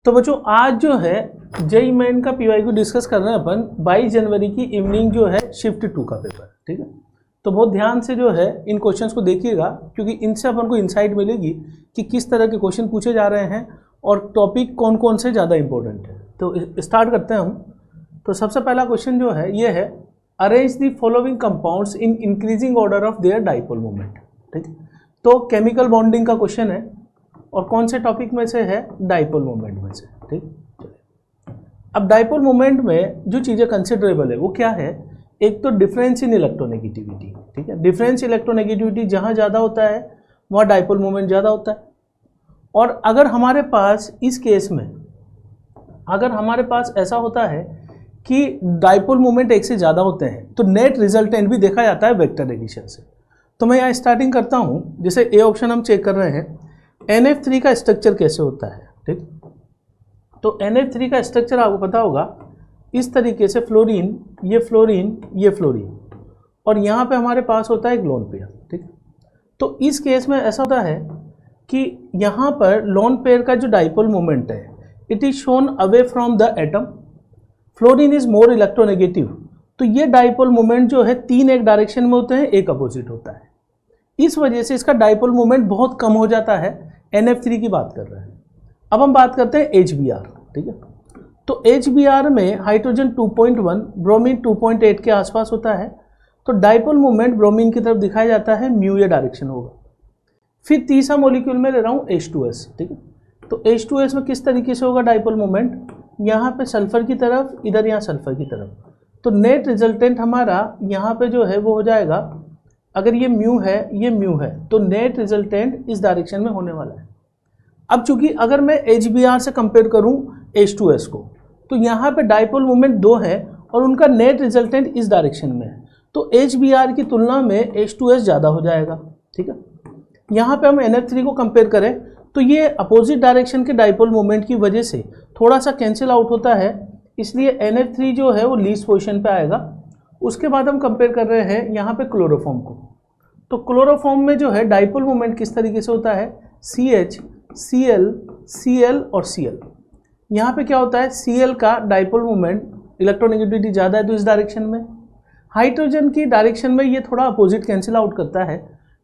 तो बच्चों आज जो है जेईई मेन का पीवाई को डिस्कस कर रहे हैं अपन 22 जनवरी की इवनिंग जो है शिफ्ट 2 का पेपर, ठीक है। तो बहुत ध्यान से जो है इन क्वेश्चंस को देखिएगा, क्योंकि इनसे अपन को इंसाइट मिलेगी कि किस तरह के क्वेश्चन पूछे जा रहे हैं और टॉपिक कौन कौन से ज़्यादा इंपॉर्टेंट है। तो स्टार्ट करते हैं हम। तो सबसे पहला क्वेश्चन जो है ये है, arrange the following compounds in increasing order of their dipole moment, ठीक। तो केमिकल बॉन्डिंग का क्वेश्चन है और कौन से टॉपिक में से है, डाइपोल मोमेंट में से, ठीक। अब डाइपोल मोमेंट में जो चीज़ें कंसिडरेबल है वो क्या है, एक तो डिफरेंस इन इलेक्ट्रोनेगेटिविटी, ठीक है। डिफरेंस इलेक्ट्रोनेगेटिविटी जहाँ ज़्यादा होता है वहाँ डाइपोल मोमेंट ज़्यादा होता है। और अगर हमारे पास इस केस में अगर हमारे पास ऐसा होता है कि डाइपोल मोमेंट एक से ज़्यादा होते हैं तो नेट रिजल्टेंट भी देखा जाता है वेक्टर एडिशन से। तो मैं यहाँ स्टार्टिंग करता हूँ, जैसे ए ऑप्शन हम चेक कर रहे हैं, NF3 का स्ट्रक्चर कैसे होता है, ठीक। तो NF3 का स्ट्रक्चर आपको पता होगा इस तरीके से, फ्लोरीन, ये फ्लोरीन, ये फ्लोरीन, और यहाँ पे हमारे पास होता है एक लोन पेयर, ठीक। तो इस केस में ऐसा होता है कि यहाँ पर लोन पेयर का जो डाइपोल मोमेंट है it is shown away from the atom, fluorine is more electronegative. तो ये डाइपोल मोमेंट जो है तीन एक डायरेक्शन में होते हैं, एक अपोजिट होता है। इस वजह से इसका डाइपोल मोमेंट बहुत कम हो जाता है। NF3 की बात कर रहे हैं। अब हम बात करते हैं HBr, ठीक है। तो HBr में हाइड्रोजन 2.1, ब्रोमीन 2.8 के आसपास होता है। तो डाइपोल मोमेंट ब्रोमीन की तरफ दिखाया जाता है, म्यू ये डायरेक्शन होगा। फिर तीसरा मॉलिक्यूल में ले रहा हूँ H2S, ठीक है। तो H2S में किस तरीके से होगा डाइपोल मोमेंट, यहाँ पे सल्फर की तरफ, इधर यहाँ सल्फर की तरफ। तो नेट रिजल्टेंट हमारा यहाँ पे जो है वो हो जाएगा, अगर ये म्यू है, ये म्यू है, तो नेट रिजल्टेंट इस डायरेक्शन में होने वाला है। अब चूंकि अगर मैं HBr से कंपेयर करूं H2S को, तो यहाँ पे डाइपोल मोमेंट 2 है और उनका नेट रिजल्टेंट इस डायरेक्शन में है। तो HBr की तुलना में H2S ज़्यादा हो जाएगा, ठीक है। यहाँ पे हम NF3 को कंपेयर करें तो ये अपोजिट डायरेक्शन के डाइपोल मोमेंट की वजह से थोड़ा सा कैंसिल आउट होता है, इसलिए NF3 जो है वो लीस्ट पोजीशन पे आएगा। उसके बाद हम कंपेयर कर रहे हैं यहाँ पे क्लोरोफॉर्म को। तो क्लोरोफॉर्म में जो है डाइपोल मोमेंट किस तरीके से होता है, CH, Cl, Cl और Cl। यहाँ पे क्या होता है, Cl का डाइपोल मोमेंट इलेक्ट्रोनेगेटिविटी ज़्यादा है तो इस डायरेक्शन में, हाइड्रोजन की डायरेक्शन में ये थोड़ा अपोजिट कैंसिल आउट करता है।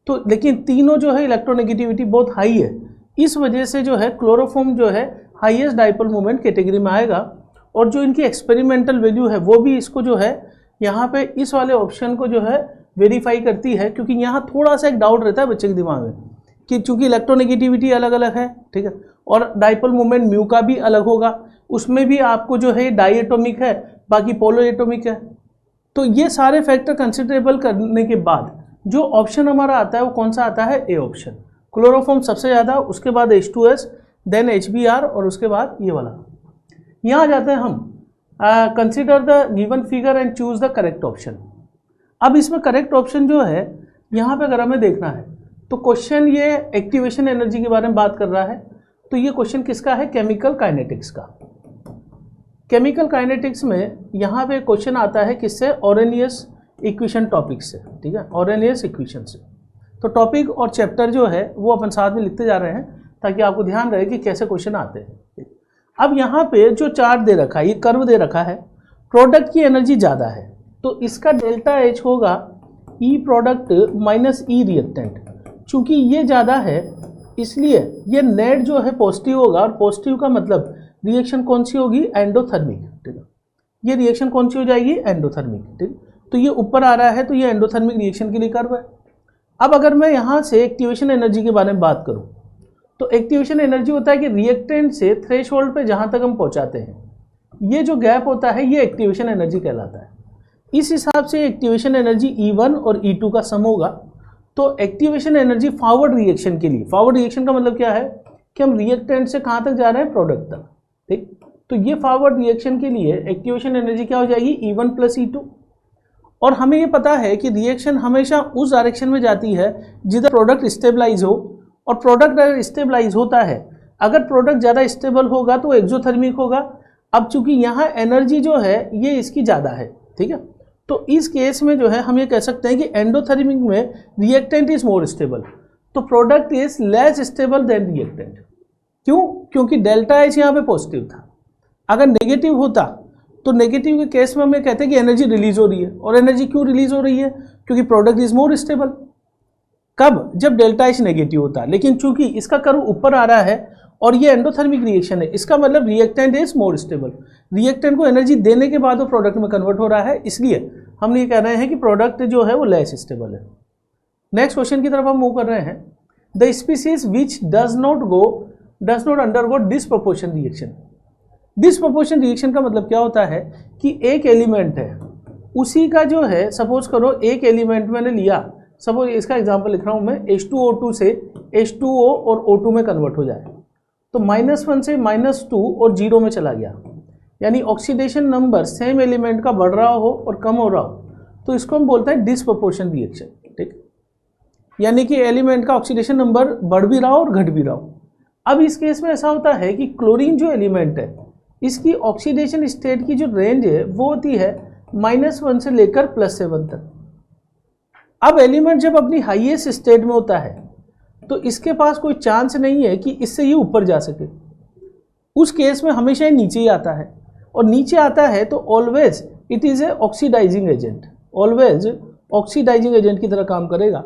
तो लेकिन तीनों जो है इलेक्ट्रोनेगेटिविटी बहुत हाई है, इस वजह से जो है क्लोरोफॉर्म जो है हाईएस्ट डाइपोल मोमेंट कैटेगरी में आएगा। और जो इनकी एक्सपेरिमेंटल वैल्यू है वो भी इसको जो है यहाँ पे इस वाले ऑप्शन को जो है वेरीफाई करती है, क्योंकि यहाँ थोड़ा सा एक डाउट रहता है बच्चे के दिमाग में कि चूंकि इलेक्ट्रोनेगेटिविटी अलग अलग है, ठीक है, और डाइपोल मोमेंट म्यू का भी अलग होगा, उसमें भी आपको जो है डाई एटॉमिक है, बाकी पोलो एटॉमिक है। तो ये सारे फैक्टर कंसिडरेबल करने के बाद जो ऑप्शन हमारा आता है वो कौन सा आता है, ए ऑप्शन। क्लोरोफॉर्म सबसे ज़्यादा, उसके बाद H2S, देन HBr और उसके बाद ये वाला। यहाँ जाते हैं हम, consider the given figure and choose the correct option. अब इसमें करेक्ट ऑप्शन जो है यहाँ पे अगर हमें देखना है तो क्वेश्चन ये एक्टिवेशन एनर्जी के बारे में बात कर रहा है। तो ये क्वेश्चन किसका है, केमिकल काइनेटिक्स का। केमिकल काइनेटिक्स में यहाँ पे क्वेश्चन आता है किससे, ऑरेनियस इक्वेशन टॉपिक से, ठीक है, ऑरेनियस इक्वेशन से। तो टॉपिक और चैप्टर जो है वो अपन साथ में लिखते जा रहे हैं ताकि आपको ध्यान रहे कि कैसे क्वेश्चन आते हैं। अब यहाँ पे जो चार्ट दे रखा है, ये कर्व दे रखा है, प्रोडक्ट की एनर्जी ज़्यादा है तो इसका डेल्टा H होगा E product minus E reactant. चूँकि ये ज़्यादा है इसलिए ये नेट जो है पॉजिटिव होगा, और पॉजिटिव का मतलब रिएक्शन कौन सी होगी, एंडोथर्मिक, ठीक है। ये रिएक्शन कौन सी हो जाएगी, एंडोथर्मिक, ठीक। तो ये ऊपर आ रहा है तो ये एंडोथर्मिक रिएक्शन के लिए कर्व है। अब अगर मैं यहाँ से एक्टिवेशन एनर्जी के बारे में बात करूँ तो एक्टिवेशन एनर्जी होता है कि रिएक्टेंट से थ्रेशोल्ड पे जहाँ तक हम पहुँचाते हैं, ये जो गैप होता है ये एक्टिवेशन एनर्जी कहलाता है। इस हिसाब से एक्टिवेशन एनर्जी E1 और E2 का सम होगा। तो एक्टिवेशन एनर्जी फॉरवर्ड रिएक्शन के लिए, फॉरवर्ड रिएक्शन का मतलब क्या है कि हम रिएक्टेंट से कहाँ तक जा रहे हैं, प्रोडक्ट तक, ठीक। तो ये फॉरवर्ड रिएक्शन के लिए एक्टिवेशन एनर्जी क्या हो जाएगी, E1 प्लस E2। और हमें ये पता है कि रिएक्शन हमेशा उस डायरेक्शन में जाती है जिधर प्रोडक्ट स्टेबलाइज हो, और प्रोडक्ट अगर स्टेबलाइज होता है, अगर प्रोडक्ट ज़्यादा स्टेबल होगा तो एक्सोथर्मिक होगा। अब चूंकि यहाँ एनर्जी जो है ये इसकी ज़्यादा है, ठीक है, तो इस केस में जो है हम ये कह सकते हैं कि एंडोथर्मिक में रिएक्टेंट इज मोर स्टेबल, तो product is less stable then reactant. क्यों? क्योंकि डेल्टा एच यहाँ पे पॉजिटिव था। अगर नेगेटिव होता तो नेगेटिव के केस में हमें कहते हैं कि एनर्जी रिलीज हो रही है, और एनर्जी क्यों रिलीज हो रही है? क्योंकि प्रोडक्ट इज मोर स्टेबल। कब? जब डेल्टा एच नेगेटिव होता। लेकिन चूंकि इसका कर्व ऊपर आ रहा है और ये एंडोथर्मिक रिएक्शन है, इसका मतलब reactant is more stable. Reactant को एनर्जी देने के बाद वो प्रोडक्ट में कन्वर्ट हो रहा है, इसलिए हम ये कह रहे हैं कि प्रोडक्ट जो है वो लेस स्टेबल है। नेक्स्ट क्वेश्चन की तरफ हम मूव कर रहे हैं। The species which does not undergo disproportion reaction. Disproportion reaction का मतलब क्या होता है कि एक एलिमेंट है, उसी का जो है, सपोज करो एक एलिमेंट मैंने लिया, सपोज इसका एग्जांपल लिख रहा हूं मैं, H2O2 से H2O और O2 में कन्वर्ट हो जाए, तो -1 से -2 और 0 में चला गया, यानी ऑक्सीडेशन नंबर सेम एलिमेंट का बढ़ रहा हो और कम हो रहा हो, तो इसको हम बोलते हैं डिसप्रोपोर्शन रिएक्शन। ठीक, यानी कि एलिमेंट का ऑक्सीडेशन नंबर बढ़ भी रहा हो और घट भी रहा हो। अब इस केस में ऐसा होता है कि क्लोरीन जो एलिमेंट है, इसकी ऑक्सीडेशन स्टेट की जो रेंज है वो होती है -1 से लेकर +7 तक। अब एलिमेंट जब अपनी हाईएस्ट स्टेट में होता है तो इसके पास कोई चांस नहीं है कि इससे ये ऊपर जा सके। उस केस में हमेशा ये नीचे ही आता है, और नीचे आता है तो always it is a oxidising agent, always oxidising agent की तरह काम करेगा।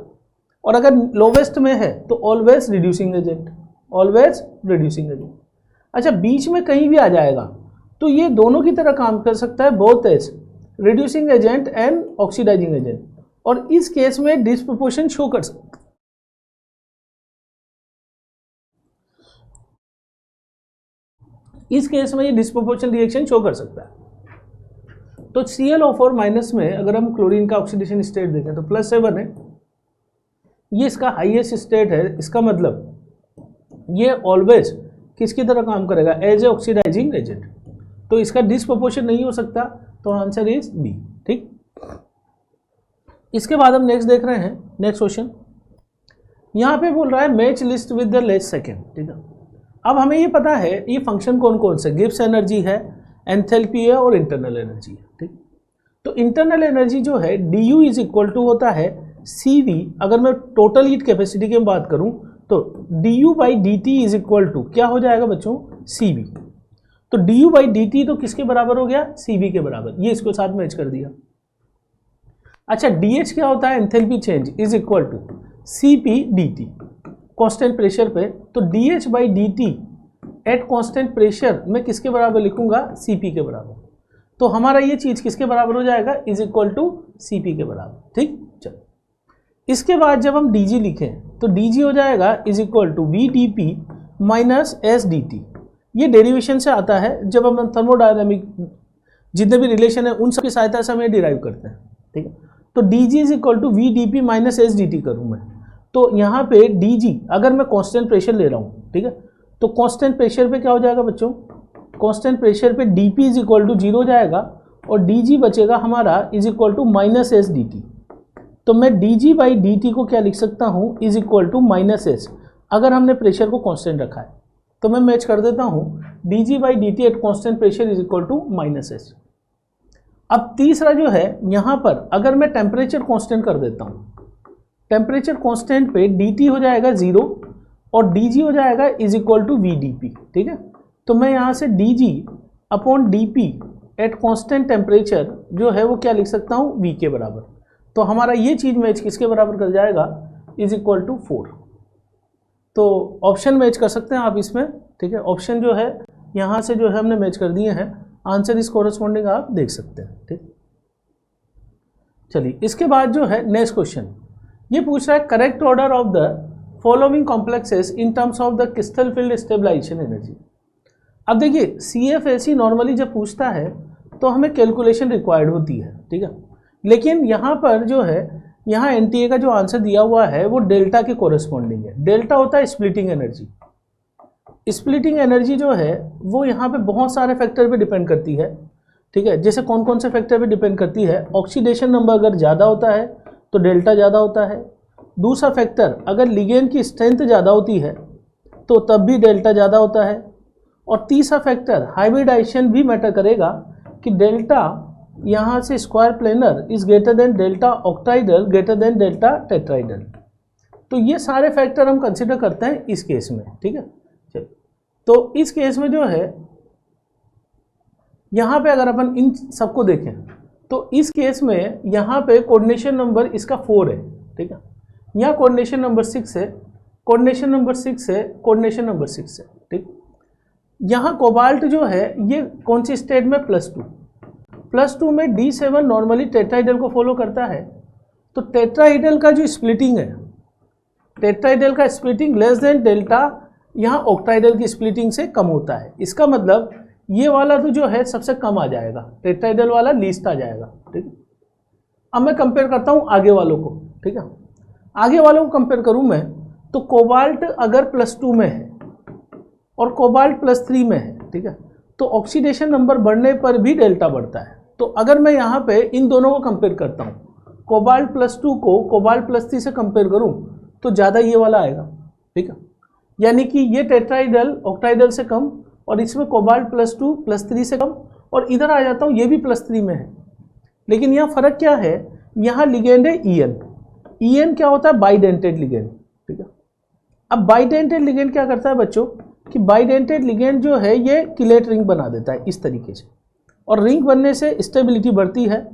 और अगर लोवेस्ट में है तो always reducing agent, always reducing agent. अच्छा, बीच में कहीं भी आ जाएगा तो ये दोनों की तरह काम कर सकता है, both as reducing agent and oxidising agent, और इस केस में डिसप्रोपोर्शन शो कर सकता है। इस केस में ये डिसप्रोपोर्शन रिएक्शन शो कर सकता है। तो ClO4 माइनस में अगर हम क्लोरीन का ऑक्सीडेशन स्टेट देखें तो +7 है, ये इसका हाईएस्ट स्टेट है। इसका मतलब ये ऑलवेज किसकी तरह काम करेगा? As a oxidising agent. तो इसका डिसप्रोपोर्शन नहीं हो सकता, तो आंसर इज बी। ठीक, इसके बाद हम नेक्स्ट देख रहे हैं। नेक्स्ट क्वेश्चन यहाँ पे बोल रहा है match list with the less second. ठीक है, अब हमें ये पता है ये फंक्शन कौन कौन से, गिब्स एनर्जी है, एंथैल्पी है और इंटरनल एनर्जी है। ठीक, तो इंटरनल एनर्जी जो है du इज इक्वल टू होता है CV। अगर मैं टोटल हीट कैपेसिटी की बात करूं तो du/dt इज इक्वल टू क्या हो जाएगा बच्चों? CV। तो du/dt तो किसके बराबर हो गया? CV के बराबर। ये इसको साथ मैच कर दिया। अच्छा, dH क्या होता है? Enthalpy change is equal to CP/dt, constant pressure पे। तो dH/dt एट कांस्टेंट प्रेशर मैं किसके बराबर लिखूंगा? CP के बराबर। तो हमारा ये चीज किसके बराबर हो जाएगा? इज इक्वल टू CP के बराबर। ठीक, चलो इसके बाद जब हम dg लिखें तो dg हो जाएगा is equal to VdP minus SdT। ये डेरिवेशन से आता है, जब हम थर्मोडायनामिक जितने भी रिलेशन है उन सब की सहायता से हम ये डिराइव करते हैं। ठीक है, तो dg is equal to VdP minus SdT करूँ मैं, तो यहाँ पे dg अगर मैं कांस्टेंट प्रेशर ले रहा हूँ, ठीक है, तो कांस्टेंट प्रेशर पे क्या हो जाएगा बच्चों? कांस्टेंट प्रेशर पे dP इज इक्वल टू 0 हो जाएगा, और dg बचेगा हमारा is equal to minus SdT। तो मैं dg/dt को क्या लिख सकता हूँ? Is equal to -s। अगर हमने प्रेशर को कांस्टेंट रखा है तो मैं मैच कर देता हूँ dg/dt at constant pressure is equal to -s। अब तीसरा जो है, यहाँ पर अगर मैं टेम्परेचर कांस्टेंट कर देता हूँ, टेम्परेचर कांस्टेंट पे dt हो जाएगा 0 और dg हो जाएगा इज इक्वल टू VdP। ठीक है, तो मैं यहाँ से dg/dP एट कांस्टेंट टेम्परेचर जो है वो क्या लिख सकता हूँ? V के बराबर। तो हमारा ये चीज़ मैच किसके बराबर कर जाएगा? Is equal to 4। तो ऑप्शन मैच कर सकते हैं आप इसमें। ठीक है, ऑप्शन जो है यहाँ से जो है हमने मैच कर दिए हैं, आंसर इस कोरस्पॉन्डिंग आप देख सकते हैं। ठीक, चलिए इसके बाद जो है नेक्स्ट क्वेश्चन ये पूछ रहा है correct order of the following complexes in terms of the crystal field stabilisation energy. अब देखिए CFSE नॉर्मली जब पूछता है तो हमें कैलकुलेशन रिक्वायर्ड होती है। ठीक है, लेकिन यहाँ पर जो है, यहाँ NTA का जो आंसर दिया हुआ है वो डेल्टा के कोरस्पॉन्डिंग है। डेल्टा होता है स्प्लिटिंग एनर्जी। स्प्लिटिंग एनर्जी जो है वो यहाँ पे बहुत सारे फैक्टर पे डिपेंड करती है। ठीक है, जैसे कौन कौन से फैक्टर पे डिपेंड करती है? ऑक्सीडेशन नंबर अगर ज़्यादा होता है तो डेल्टा ज़्यादा होता है। दूसरा फैक्टर, अगर लिगेंड की स्ट्रेंथ ज़्यादा होती है तो तब भी डेल्टा ज़्यादा होता है। और तीसरा फैक्टर हाइब्रिडाइजेशन भी मैटर करेगा कि डेल्टा यहाँ से square planar is greater than delta ऑक्टाइडल greater than delta टेट्राइडल। तो ये सारे फैक्टर हम कंसिडर करते हैं इस केस में। ठीक है, चलिए तो इस केस में जो है यहाँ पे अगर अपन इन सबको देखें तो इस केस में यहाँ पे कोऑर्डिनेशन नंबर इसका 4 है, ठीक है। यहाँ कोऑर्डिनेशन नंबर 6 है, कोऑर्डिनेशन नंबर 6 है, कोऑर्डिनेशन नंबर 6 है, ठीक। यहाँ कोबाल्ट जो है ये कौन सी स्टेट में, +2 में D7 नॉर्मली टेट्राइडल को फॉलो करता है। तो टेट्राइडल का जो स्प्लिटिंग है, टेट्राइडल का स्प्लिटिंग लेस देन डेल्टा यहाँ ऑक्टाइडल की स्प्लिटिंग से कम होता है। इसका मतलब ये वाला तो जो है सबसे कम आ जाएगा, टेट्राइडल वाला लीस्ट आ जाएगा, ठीक है। अब मैं कंपेयर करता हूँ आगे वालों को, ठीक है। आगे वालों को कंपेयर करूँ मैं तो कोबाल्ट अगर +2 में है और कोबाल्ट +3 में है, ठीक है, तो ऑक्सीडेशन नंबर बढ़ने पर भी डेल्टा बढ़ता है। तो अगर मैं यहाँ पे इन दोनों को कंपेयर करता हूँ, कोबाल्ट +2 को कोबाल्ट +3 से कंपेयर करूँ तो ज़्यादा ये वाला आएगा, ठीक है। यानी कि ये टेट्राइडल ऑक्टाइडल से कम और इसमें कोबाल्ट +2 +3 से कम, और इधर आ जाता हूँ ये भी +3 में है। लेकिन यहाँ फ़र्क क्या है, यहाँ लिगेंड है EN क्या होता है, बाइडेंटेड लिगेंड, ठीक है। अब बाइडेंटेड लिगेंड क्या करता है बच्चों कि बाइडेंटेड लिगेंड जो है ये किलेट रिंग बना देता है इस तरीके से, और रिंग बनने से स्टेबिलिटी बढ़ती है।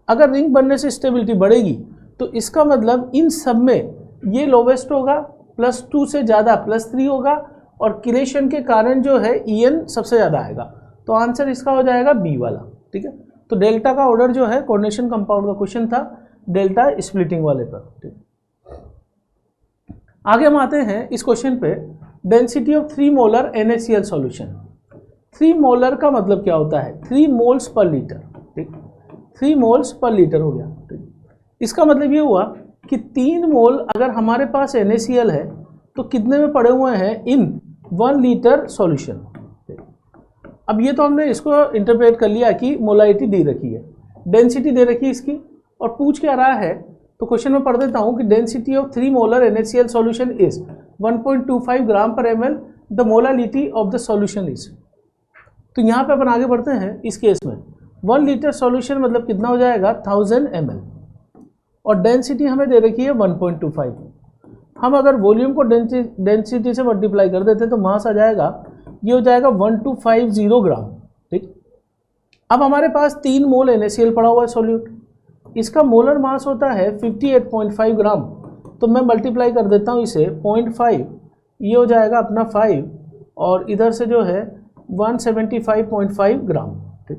अगर रिंग बनने से स्टेबिलिटी बढ़ेगी तो इसका मतलब इन सब में ये लोवेस्ट होगा, +2 से ज़्यादा +3 होगा, और किलेशन के कारण जो है EN सबसे ज़्यादा आएगा। तो आंसर इसका हो जाएगा बी वाला, ठीक है। तो डेल्टा का ऑर्डर जो है, कोऑर्डिनेशन कंपाउंड का क्वेश्चन था, डेल्टा स्प्लिटिंग वाले पर, ठीक। आगे हम आते हैं इस क्वेश्चन पे, density of 3 molar NaCl solution. 3 molar का मतलब क्या होता है, 3 मोल्स पर लीटर, ठीक। 3 मोल्स पर लीटर हो गया, ठीक। इसका मतलब ये हुआ कि 3 मोल अगर हमारे पास NaCl है तो कितने में पड़े हुए हैं, इन 1 लीटर सॉल्यूशन। अब ये तो हमने इसको इंटरप्रेट कर लिया कि मोलारिटी दे रखी है, डेंसिटी दे रखी है इसकी, और पूछ क्या रहा है तो क्वेश्चन में पढ़ देता हूँ कि density of 3 molar NaCl solution is 1.25 ग्राम पर ml, the molarity of the solution is. तो यहाँ पे अपन आगे बढ़ते हैं। इस केस में 1 लीटर सॉल्यूशन मतलब कितना हो जाएगा, 1000 ml, और डेंसिटी हमें दे रखी है 1.25। हम अगर वॉल्यूम को डेंसिटी से मल्टीप्लाई कर देते तो मास आ जाएगा, ये हो जाएगा 1250 ग्राम, ठीक। अब हमारे पास 3 मोल NaCl पड़ा हुआ है सॉल्यूट, इसका मोलर मास होता है 58.5 ग्राम, तो मैं मल्टीप्लाई कर देता हूँ इसे 0.5, ये हो जाएगा अपना 5, और इधर से जो है 175.5 ग्राम, ठीक।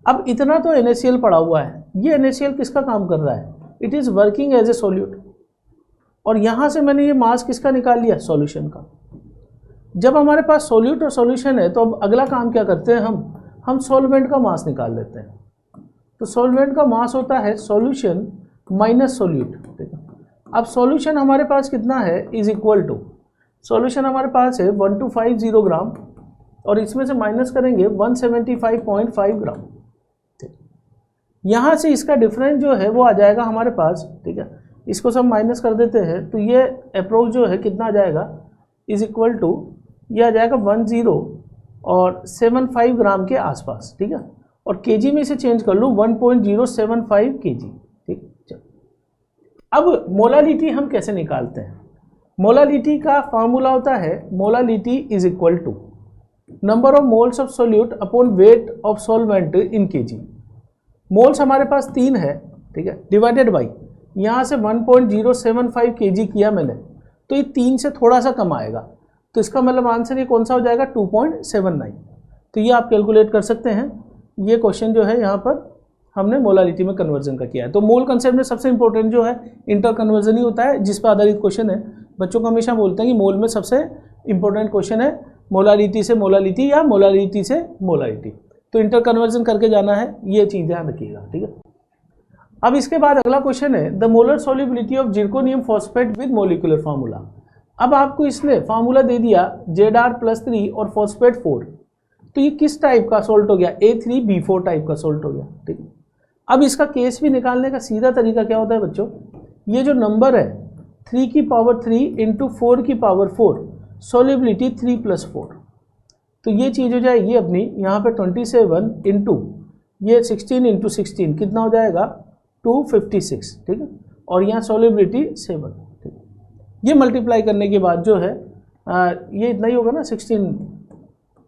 अब इतना तो NaCl पड़ा हुआ है, ये NaCl किसका काम कर रहा है, it is working as a solute, और यहाँ से मैंने ये मास किसका निकाल लिया, सॉल्यूशन का। जब हमारे पास सॉल्यूट और सॉल्यूशन है तो अब अगला काम क्या करते हैं, हम सॉल्वेंट का मास निकाल लेते हैं। तो सॉल्वेंट का मास होता है सॉल्यूशन माइनस सॉल्यूट, ठीक है। अब सॉल्यूशन हमारे पास कितना है, इज इक्वल टू, सॉल्यूशन हमारे पास है 1250 ग्राम, और इसमें से माइनस करेंगे 175.5 ग्राम, ठीक। यहाँ से इसका डिफरेंस जो है वो आ जाएगा हमारे पास, ठीक है। इसको सब माइनस कर देते हैं तो ये अप्रोच जो है कितना आ जाएगा, इज इक्वल टू, ये आ जाएगा 10.75 ग्राम के आसपास, ठीक है। और केजी में इसे चेंज कर लूँ 1.075 kg, ठीक। चलो अब मोलालिटी हम कैसे निकालते हैं, मोलालिटी का फार्मूला होता है, molality is equal to number of moles of solute upon weight of solvent in kg. Moles हमारे पास 3 है, ठीक है, डिवाइडेड बाई यहाँ से 1.075 kg किया मैंने, तो ये 3 से थोड़ा सा कम आएगा, तो इसका मतलब आंसर ये कौन सा हो जाएगा, 2.79। तो ये आप कैलकुलेट कर सकते हैं। ये क्वेश्चन जो है यहाँ पर हमने मोलालिटी में कन्वर्जन का किया है। तो मोल कंसेप्ट में सबसे इंपॉर्टेंट जो है इंटर कन्वर्जन ही होता है, जिस पर आधारित क्वेश्चन है। बच्चों को हमेशा बोलते हैं कि मोल में सबसे इंपॉर्टेंट क्वेश्चन है मोलालिटी से मोलालिटी या मोलालिटी से मोलालिटी, तो इंटर कन्वर्जन करके जाना है, ये चीज़ ध्यान रखिएगा, ठीक है। अब इसके बाद अगला क्वेश्चन है the molar solubility of zirconium phosphate with molecular formula. अब आपको इसने फार्मूला दे दिया Zr+3 और फॉस्फेट 4, तो ये किस टाइप का सोल्ट हो गया, A3B4 टाइप का सोल्ट हो गया, ठीक है। अब इसका केस भी निकालने का सीधा तरीका क्या होता है बच्चों, ये जो नंबर है 3 की पावर 3 इंटू 4 की पावर 4, सॉल्युबिलिटी 3+4, तो ये चीज़ हो जाएगी अपनी यहाँ पे 27 इंटू ये 16 इंटू 16 कितना हो जाएगा 256, ठीक है, और यहाँ सॉल्युबिलिटी 7, ठीक है। ये मल्टीप्लाई करने के बाद जो है ये इतना ही होगा ना 16,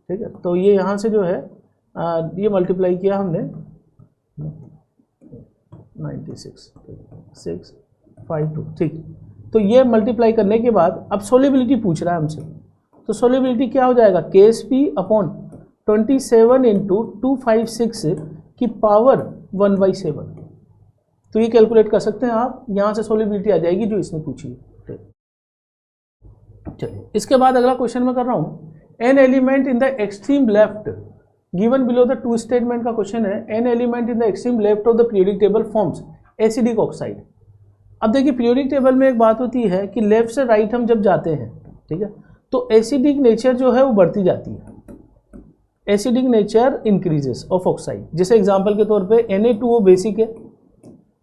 ठीक है। तो ये यहाँ से जो है ये मल्टीप्लाई किया हमने 96 652, ठीक। तो ये मल्टीप्लाई करने के बाद अब सोल्युबिलिटी पूछ रहा है हमसे, तो सोल्युबिलिटी क्या हो जाएगा, KSP अपॉन 27 इंटू 256 की पावर 1/7। तो ये कैलकुलेट कर सकते हैं आप, यहाँ से सोल्युबिलिटी आ जाएगी जो इसने पूछी है। चलिए इसके बाद अगला क्वेश्चन मैं कर रहा हूँ, an element in the extreme left given below the two statement का क्वेश्चन है। An element in the extreme left of the periodic table forms acidic oxide. अब देखिए पीरियोडिक टेबल में एक बात होती है कि लेफ्ट से राइट हम जब जाते हैं, ठीक है, तो एसिडिक नेचर जो है वो बढ़ती जाती है, acidic nature increases of oxide. जैसे एग्जांपल के तौर पे Na2O बेसिक है,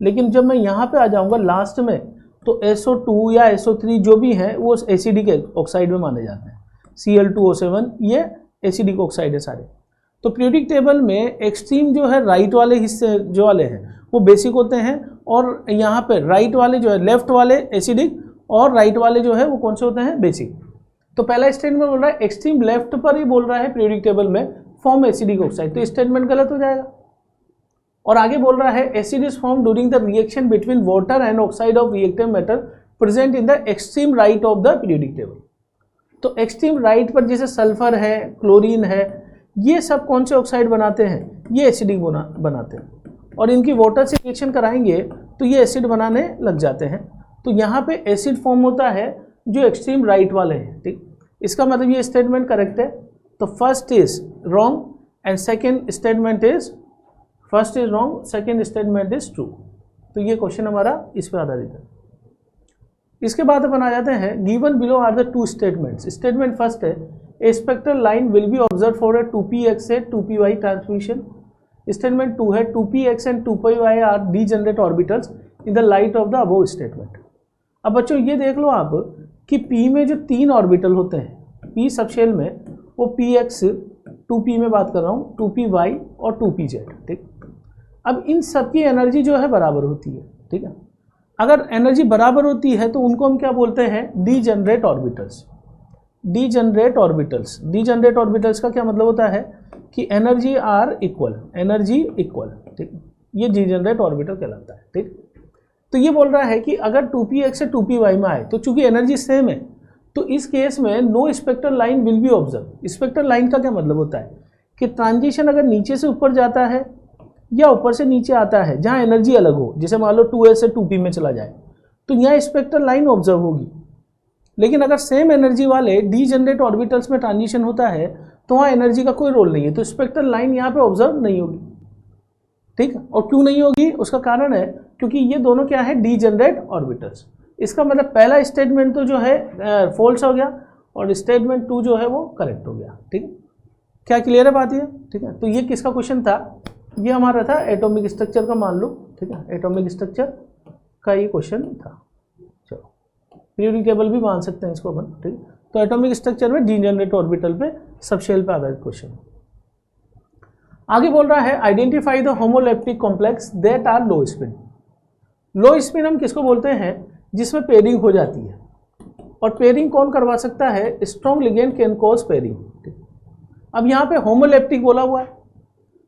लेकिन जब मैं यहाँ पे आ जाऊँगा लास्ट में तो SO2 या SO3 जो भी है वो एसिडिक ऑक्साइड में माने जाते हैं। Cl2O7 ये एसिडिक ऑक्साइड है सारे। तो पीरियोडिक टेबल में एक्सट्रीम जो है राइट वाले हिस्से जो वाले हैं वो बेसिक होते हैं, और यहाँ पे राइट वाले जो है लेफ्ट वाले एसिडिक और राइट वाले जो है वो कौन से होते हैं, बेसिक। तो पहला स्टेटमेंट बोल रहा है एक्सट्रीम लेफ्ट पर ही बोल रहा है पीरियोडिक टेबल में फॉर्म एसिडिक ऑक्साइड, तो स्टेटमेंट गलत हो जाएगा। और आगे बोल रहा है acid is form during the reaction between water and oxide of reactive metal present in the extreme right of the periodic table. तो एक्सट्रीम राइट पर जैसे सल्फर है, क्लोरीन है, ये सब कौन से ऑक्साइड बनाते हैं, ये एसिडिक बनाते हैं, और इनकी वाटर से रिएक्शन कराएंगे तो ये एसिड बनाने लग जाते हैं। तो यहाँ पे एसिड फॉर्म होता है जो एक्सट्रीम राइट वाले हैं, ठीक। इसका मतलब ये स्टेटमेंट करेक्ट है। तो first is wrong and second statement is, first is wrong, second statement is true. तो ये क्वेश्चन हमारा इस पर आधारित है। इसके बाद अपन आ जाते हैं, given below are the two statements. Statement first है a spectral line will be observe for a 2px से 2py ट्रांसमिशन। स्टेटमेंट 2 है 2px and 2py are degenerate orbitals in the light of the above statement. अब बच्चों ये देख लो आप कि p में जो 3 ऑर्बिटल होते हैं p सबशेल में, वो px 2p में बात कर रहा हूँ, 2py और 2pz, ठीक। अब इन सबकी एनर्जी जो है बराबर होती है, ठीक है। अगर एनर्जी बराबर होती है तो उनको हम क्या बोलते हैं, degenerate orbitals. Degenerate orbitals, degenerate orbitals का क्या मतलब होता है कि energy are equal, energy equal, ठीक। ये डीजनरेट ऑर्बिटल कहलाता है, ठीक। तो ये बोल रहा है कि अगर 2px से 2py में आए तो चूंकि एनर्जी सेम है तो इस केस में no spectral line will be observe. Spectral line का क्या मतलब होता है कि ट्रांजिशन अगर नीचे से ऊपर जाता है या ऊपर से नीचे आता है जहाँ एनर्जी अलग हो, जैसे मान लो 2s से 2p में चला जाए तो यहाँ स्पेक्ट्रल लाइन ऑब्जर्व होगी। लेकिन अगर सेम एनर्जी वाले डीजनरेट ऑर्बिटल्स में ट्रांजिशन होता है तो वहाँ एनर्जी का कोई रोल नहीं है, तो स्पेक्ट्रल लाइन यहाँ पे ऑब्जर्व नहीं होगी, ठीक। और क्यों नहीं होगी, उसका कारण है क्योंकि ये दोनों क्या है, डीजनरेट ऑर्बिटल्स। इसका मतलब पहला स्टेटमेंट तो जो है फॉल्स हो गया और स्टेटमेंट 2 जो है वो करेक्ट हो गया, ठीक है। क्या क्लियर है बात ये, ठीक है। तो ये किसका क्वेश्चन था, ये हमारा था एटॉमिक स्ट्रक्चर का, मान लो, ठीक है, एटॉमिक स्ट्रक्चर का ये क्वेश्चन था। चलो पीरियोडिक टेबल भी मान सकते हैं इसको अपन, ठीक। तो एटॉमिक स्ट्रक्चर में डीजनरेट ऑर्बिटल पे सबशेल पे आधारित क्वेश्चन। आगे बोल रहा है identify the homoleptic complex that are low spin. Low spin हम किसको बोलते हैं, जिसमें पेयरिंग हो जाती है, और पेयरिंग कौन करवा सकता है, strong ligand can cause pairing. अब यहाँ पे होमोलेप्टिक बोला हुआ है।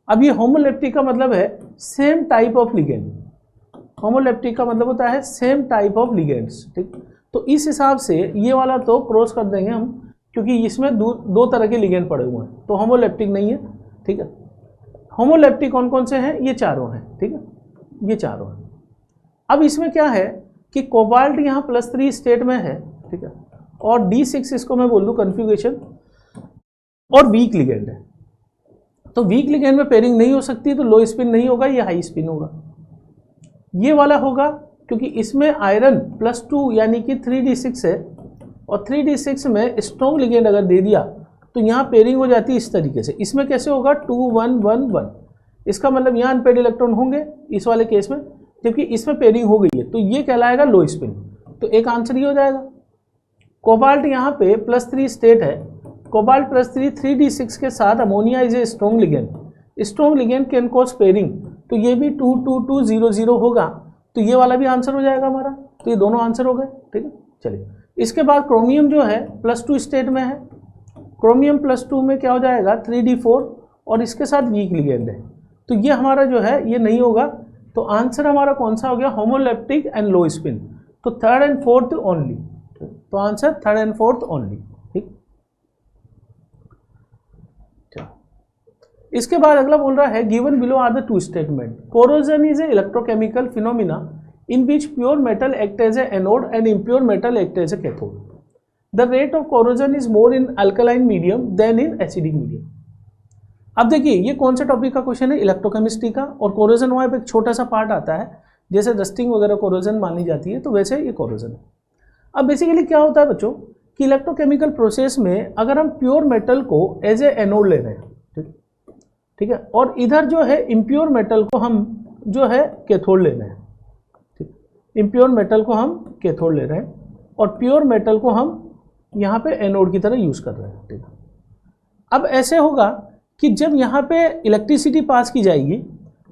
अब ये होमोलेप्टिक का मतलब है same type of ligand. Homoleptic का मतलब होता है सेम टाइप ऑफ लिगेंड्स, ठीक। तो इस हिसाब से ये वाला तो क्रॉस कर देंगे हम, क्योंकि इसमें दो तरह के लिगेंड पड़े हुए हैं, तो होमोलेप्टिक नहीं है, ठीक है। होमोलेप्टिक कौन कौन से हैं, ये चारों हैं, ठीक है, ये चारों हैं। अब इसमें क्या है कि कोबाल्ट यहाँ +3 स्टेट में है, ठीक है, और D6 इसको मैं बोल दूँ कन्फिगरेशन, और वीक लिगेंड है। तो वीक लिगेंड में पेयरिंग नहीं हो सकती, तो लो स्पिन नहीं होगा, ये हाई स्पिन होगा। ये वाला होगा क्योंकि इसमें आयरन +2 यानी कि 3D6 है, और 3D6 में स्ट्रॉन्ग लिगेंड अगर दे दिया तो यहाँ पेयरिंग हो जाती है इस तरीके से। इसमें कैसे होगा, 2 1 1 1, इसका मतलब यहाँ अनपेयर्ड इलेक्ट्रॉन होंगे इस वाले केस में, जबकि इसमें पेयरिंग हो गई है, तो ये कहलाएगा लो स्पिन। तो एक आंसर ये हो जाएगा। कोबाल्ट यहाँ पे +3 स्टेट है, कोबाल्ट +3 3D6 के साथ ammonia is a strong ligand, strong ligand can cause pairing, तो ये भी 2 2 2 0 0 होगा, तो ये वाला भी आंसर हो जाएगा हमारा। तो ये दोनों आंसर हो गए, ठीक है। चलिए इसके बाद क्रोमियम जो है +2 स्टेट में है, क्रोमियम +2 में क्या हो जाएगा 3d4 और इसके साथ वीक लिगेंड है, तो ये हमारा जो है ये नहीं होगा। तो आंसर हमारा कौन सा हो गया, होमोलेप्टिक एंड लो स्पिन, तो 3rd and 4th ओनली, तो answer 3rd and 4th only. ठीक, इसके बाद अगला बोल रहा है given below are the two statement, corrosion is a electrochemical phenomena in which pure metal act as a anode and impure metal act as a cathode, the rate of corrosion is more in alkaline medium than in acidic medium. अब देखिए ये कौन सा topic का question है, electrochemistry का, और corrosion वहाँ पे एक छोटा सा पार्ट आता है, जैसे रस्टिंग वगैरह कोरोजन मानी जाती है, तो वैसे ये कोरोजन है। अब बेसिकली क्या होता है बच्चों कि इलेक्ट्रोकेमिकल प्रोसेस में अगर हम प्योर मेटल को एज ए एनोड ले रहे हैं, ठीक है, और इधर जो है इम्प्योर मेटल को हम जो है कैथोड ले रहे हैं, ठीक, इम्प्योर मेटल को हम कैथोड ले रहे हैं और प्योर मेटल को हम यहाँ पे एनोड की तरह यूज़ कर रहे हैं। ठीक, अब ऐसे होगा कि जब यहाँ पे इलेक्ट्रिसिटी पास की जाएगी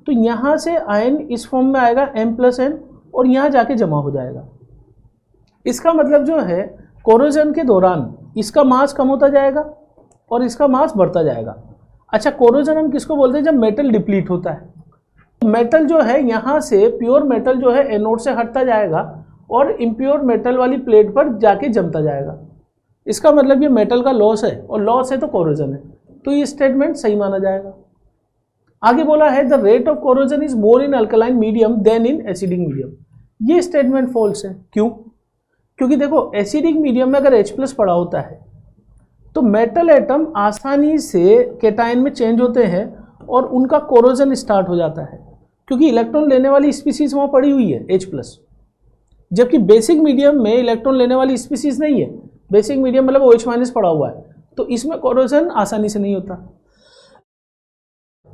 तो यहाँ से आयन इस फॉर्म में आएगा M+N और यहाँ जाके जमा हो जाएगा। इसका मतलब जो है कोरोजन के दौरान इसका मास कम होता जाएगा और इसका मास बढ़ता जाएगा। अच्छा, कोरोजन हम किसको बोलते हैं, जब मेटल डिप्लीट होता है। मेटल जो है यहाँ से प्योर मेटल जो है एनोड से हटता जाएगा और इम्प्योर मेटल वाली प्लेट पर जाके जमता जाएगा। इसका मतलब ये मेटल का लॉस है और लॉस है तो कोरोजन है, तो ये स्टेटमेंट सही माना जाएगा। आगे बोला है the rate of corrosion is more in alkaline medium than in acidic medium, ये स्टेटमेंट फॉल्स है। क्यों? क्योंकि देखो एसिडिक मीडियम में अगर H+ पड़ा होता है तो मेटल एटम आसानी से केटायन में चेंज होते हैं और उनका कोरोजन स्टार्ट हो जाता है, क्योंकि इलेक्ट्रॉन लेने वाली स्पीसीज वहाँ पड़ी हुई है H+, जबकि बेसिक मीडियम में इलेक्ट्रॉन लेने वाली स्पीसीज नहीं है। बेसिक मीडियम मतलब OH- पड़ा हुआ है, तो इसमें कोरोजन आसानी से नहीं होता।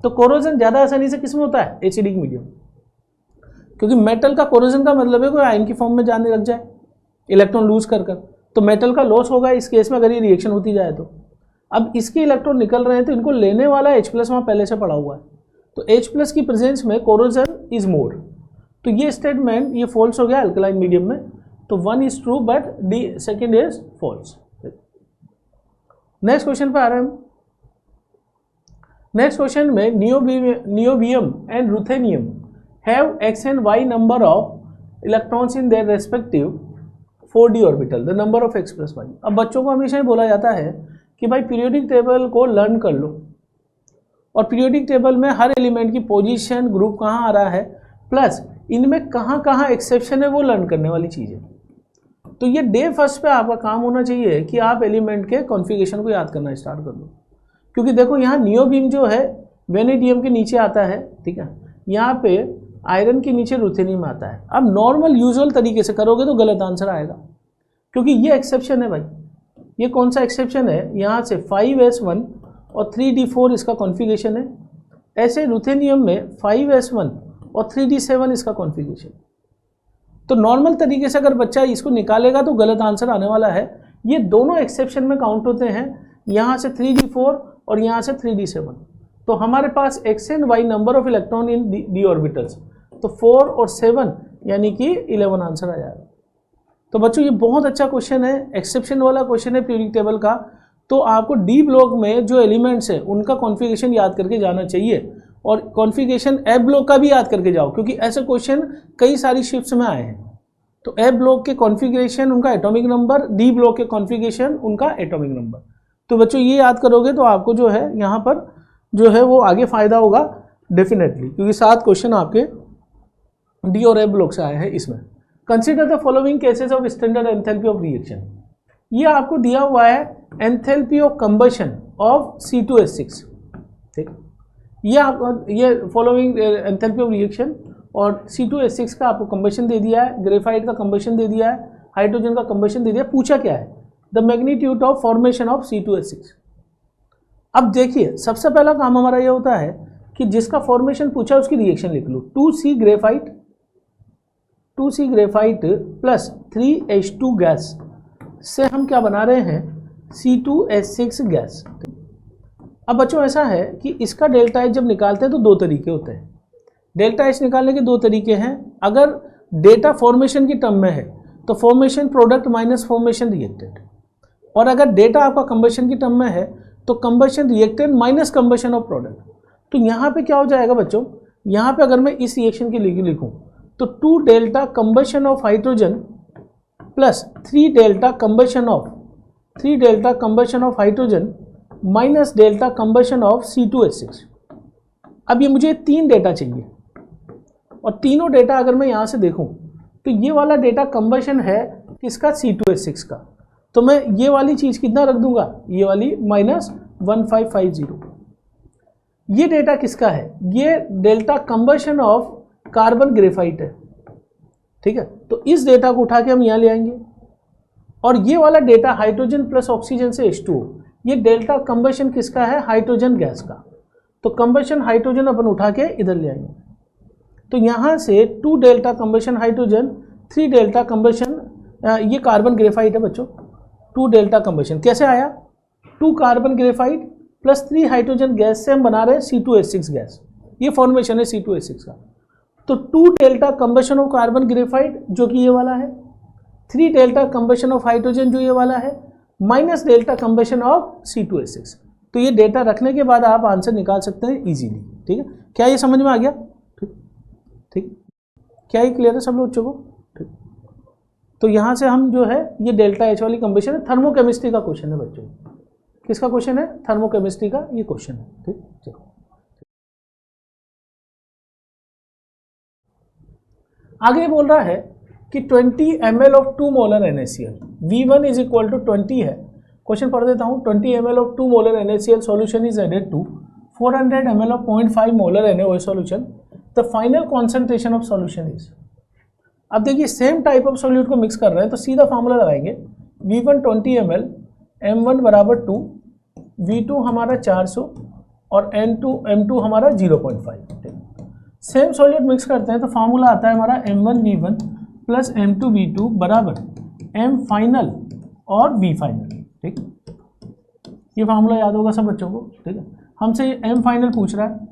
तो कोरोजन ज़्यादा आसानी से किस में होता है, एसिडिक मीडियम, क्योंकि मेटल का कोरोजन का मतलब है कोई आयन की फॉर्म में जाने लग जाए इलेक्ट्रॉन लूज कर कर, तो मेटल का लॉस होगा इस केस में अगर ये रिएक्शन होती जाए तो। अब इसके इलेक्ट्रॉन निकल रहे हैं तो इनको लेने वाला H+ वहाँ पहले से पड़ा हुआ है, तो H+ की प्रेजेंस में कोरोजन इज मोर, तो ये स्टेटमेंट ये फॉल्स हो गया अल्कलाइन मीडियम में। तो 1 is true but the second is false. Next question पे आ रहे हैं हम। नेक्स्ट क्वेश्चन में niobium and ruthenium have x and y number of electrons in their respective 4d orbital, the number of x + y। अब बच्चों को हमेशा ही बोला जाता है कि भाई पीरियोडिक टेबल को लर्न कर लो, और पीरियोडिक टेबल में हर एलिमेंट की पोजीशन, ग्रुप कहाँ आ रहा है, प्लस इनमें कहाँ कहाँ एक्सेप्शन है वो लर्न करने वाली चीज़ है। तो ये डे फर्स्ट पे आपका काम होना चाहिए कि आप एलिमेंट के कॉन्फ़िगरेशन को याद करना स्टार्ट कर दो, क्योंकि देखो यहाँ नियोबियम जो है वेनेडियम के नीचे आता है, ठीक है, यहाँ पे आयरन के नीचे रुथेनियम आता है। अब नॉर्मल यूजुअल तरीके से करोगे तो गलत आंसर आएगा, क्योंकि ये एक्सेप्शन है भाई। ये कौन सा एक्सेप्शन है, यहाँ से 5s1 और 3d4 इसका कॉन्फ़िगरेशन है, ऐसे रुथेनियम में 5s1 और 3d7 इसका कॉन्फ़िगरेशन। तो नॉर्मल तरीके से अगर बच्चा इसको निकालेगा तो गलत आंसर आने वाला है। ये दोनों एक्सेप्शन में काउंट होते हैं, यहाँ से 3d4 और यहाँ से 3d7। तो हमारे पास x and y number of electron in d orbitals, तो 4 और 7 यानी कि 11 आंसर आ जाएगा। तो बच्चों ये बहुत अच्छा क्वेश्चन है, एक्सेप्शन वाला क्वेश्चन है पीरियोडिक टेबल का। तो आपको डी ब्लॉक में जो एलिमेंट्स हैं उनका कॉन्फ़िगरेशन याद करके जाना चाहिए, और कॉन्फ़िगरेशन ए ब्लॉक का भी याद करके जाओ, क्योंकि ऐसे क्वेश्चन कई सारी शिफ्ट्स में आए हैं। तो ए ब्लॉक के कॉन्फ़िगरेशन उनका एटॉमिक नंबर, डी ब्लॉक के कॉन्फ़िगरेशन उनका एटॉमिक नंबर। तो बच्चों ये याद करोगे तो आपको जो है यहाँ पर जो है वो आगे फ़ायदा होगा डेफिनेटली, क्योंकि 7 क्वेश्चन आपके डी और ए ब्लॉक से आए हैं इसमें। Consider the following cases of standard enthalpy of reaction. ये आपको दिया हुआ है enthalpy of combustion of C2H6, ठीक। ये आपको ये फॉलोइंग एंथैल्पी ऑफ रिएक्शन और C2H6 का आपको कंबशन दे दिया है, ग्रेफाइट का कंबशन दे दिया है, हाइड्रोजन का कंबशन दे दिया। पूछा क्या है, the magnitude of formation of C2H6। अब देखिए सबसे पहला काम हमारा ये होता है कि जिसका फॉर्मेशन पूछा उसकी रिएक्शन लिख लो। 2C graphite plus 3H2 gas से हम क्या बना रहे हैं, C2H6 गैस। अब बच्चों ऐसा है कि इसका डेल्टा एच जब निकालते हैं तो 2 तरीके होते हैं। डेल्टा एच निकालने के 2 तरीके हैं। अगर डेटा फॉर्मेशन की टर्म में है तो formation product minus formation reactant. और अगर डेटा आपका कंबशन की टर्म में है तो combustion reactant minus combustion of product. तो यहाँ पे क्या हो जाएगा बच्चों, यहाँ पे अगर मैं इस रिएक्शन के लिए लिखूँ तो 2 delta combustion of hydrogen plus 3 delta combustion of hydrogen minus delta combustion of C2H6। अब ये मुझे 3 डेटा चाहिए और तीनों डेटा अगर मैं यहाँ से देखूँ तो ये वाला डेटा कंबशन है किसका, C2H6 का। तो मैं ये वाली चीज़ कितना रख दूंगा, ये वाली -1550। ये डेटा किसका है, ये delta combustion of carbon graphite है, ठीक है। तो इस डेटा को उठा के हम यहाँ ले आएंगे। और ये वाला डेटा हाइड्रोजन प्लस ऑक्सीजन से H2O, ये डेल्टा कंबशन किसका है, हाइड्रोजन गैस का। तो कंबशन हाइड्रोजन अपन उठा के इधर ले आएंगे। तो यहाँ से 2 delta combustion hydrogen, 3 delta combustion, ये कार्बन ग्रेफाइट है बच्चों। 2 डेल्टा कंबशन कैसे आया, 2 carbon graphite plus 3 hydrogen gas से हम बना रहे हैं C2H6 गैस। ये फॉर्मेशन है C2H6 का। तो 2 delta combustion of carbon graphite जो कि ये वाला है, 3 डेल्टा कंबशन ऑफ हाइड्रोजन जो ये वाला है, minus delta combustion of C2H6। तो ये डेटा रखने के बाद आप आंसर निकाल सकते हैं इजीली, ठीक है। क्या ये समझ में आ गया, ठीक, क्या ये क्लियर है सब लोग बच्चों को, ठीक। तो यहाँ से हम जो है ये डेल्टा H वाली कंबशन है, थर्मोकेमिस्ट्री का क्वेश्चन है बच्चों। किसका क्वेश्चन है, थर्मोकेमिस्ट्री का ये क्वेश्चन है, ठीक। चलो आगे बोल रहा है कि 20 ml of 2 molar NaCl, V1 is equal to 20 है। क्वेश्चन पढ़ देता हूँ। 20 ml of 2 molar NaCl solution is added to 400 ml of 0.5 molar NaOH solution. The final concentration of solution is. अब देखिए सेम टाइप ऑफ सॉल्यूट को mix कर रहे हैं तो सीधा फार्मूला लगाएंगे। V1 20 ml, M1 बराबर 2, V2 हमारा 400 और M2 हमारा 0.5। सेम सॉल्यूट मिक्स करते हैं तो फार्मूला आता है हमारा M1 V1 plus M2 V2 बराबर M फाइनल और V फाइनल, ठीक। ये फार्मूला याद होगा सब बच्चों को, ठीक है। हमसे ये M फाइनल पूछ रहा है।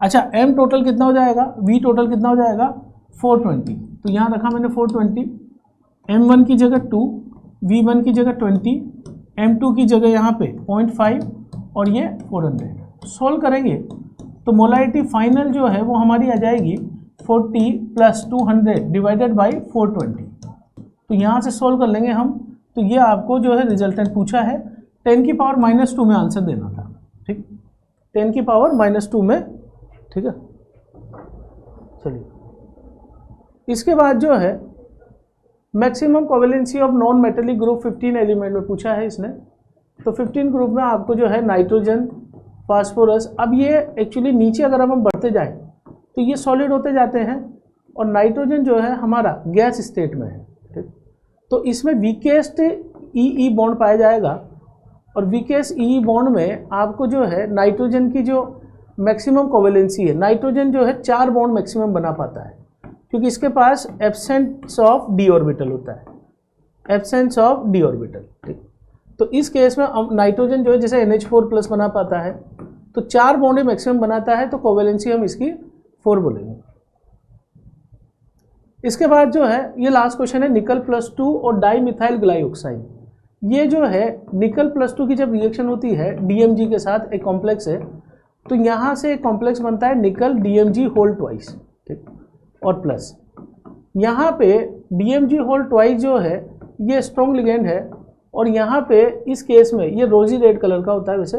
अच्छा M टोटल कितना हो जाएगा, V टोटल कितना हो जाएगा 420। तो यहाँ रखा मैंने 420, M1 की जगह 2, V1 की जगह 20, M2 की जगह यहाँ पे 0.5 और ये 400। सोल्व करेंगे तो मोलारिटी फाइनल जो है वो हमारी आ जाएगी 40 प्लस 200 डिवाइडेड बाई 420। तो यहाँ से सोल्व कर लेंगे हम। तो ये आपको जो है रिजल्टेंट पूछा है 10 की पावर -2 में आंसर देना था, ठीक। 10 की पावर -2 में, ठीक है। चलिए इसके बाद जो है maximum covalency of non metallic group 15 element में पूछा है इसने। तो 15 ग्रुप में आपको जो है नाइट्रोजन, फास्फोरस, अब ये एक्चुअली नीचे अगर हम बढ़ते जाएं तो ये सॉलिड होते जाते हैं और नाइट्रोजन जो है हमारा गैस स्टेट में है, ठीक। तो इसमें वीकेस्ट ई बॉन्ड पाया जाएगा और वीकेस्ट ई बॉन्ड में आपको जो है नाइट्रोजन की जो मैक्सिमम कोवेलेंसी है, नाइट्रोजन जो है 4 बॉन्ड मैक्सिमम बना पाता है क्योंकि इसके पास एब्सेंस ऑफ डी ऑर्बिटल होता है, एब्सेंस ऑफ डी ऑर्बिटल, ठीक। तो इस केस में नाइट्रोजन जो है जैसे NH4+ बना पाता है तो 4 बॉन्ड मैक्सिमम बनाता है, तो कोवेलेंसी हम इसकी 4 बोलेंगे। इसके बाद जो है ये लास्ट क्वेश्चन है निकल +2 और डाई मिथाइल ग्लाइऑक्साइड। ये जो है निकल +2 की जब रिएक्शन होती है DMG के साथ, एक कॉम्प्लेक्स है, तो यहाँ से एक कॉम्प्लेक्स बनता है निकल DMG होल ट्वाइस, ठीक, और प्लस यहाँ पे DMG होल ट्वाइस जो है ये स्ट्रॉन्ग लिगेंड है और यहाँ पे इस केस में ये रोजी रेड कलर का होता है, वैसे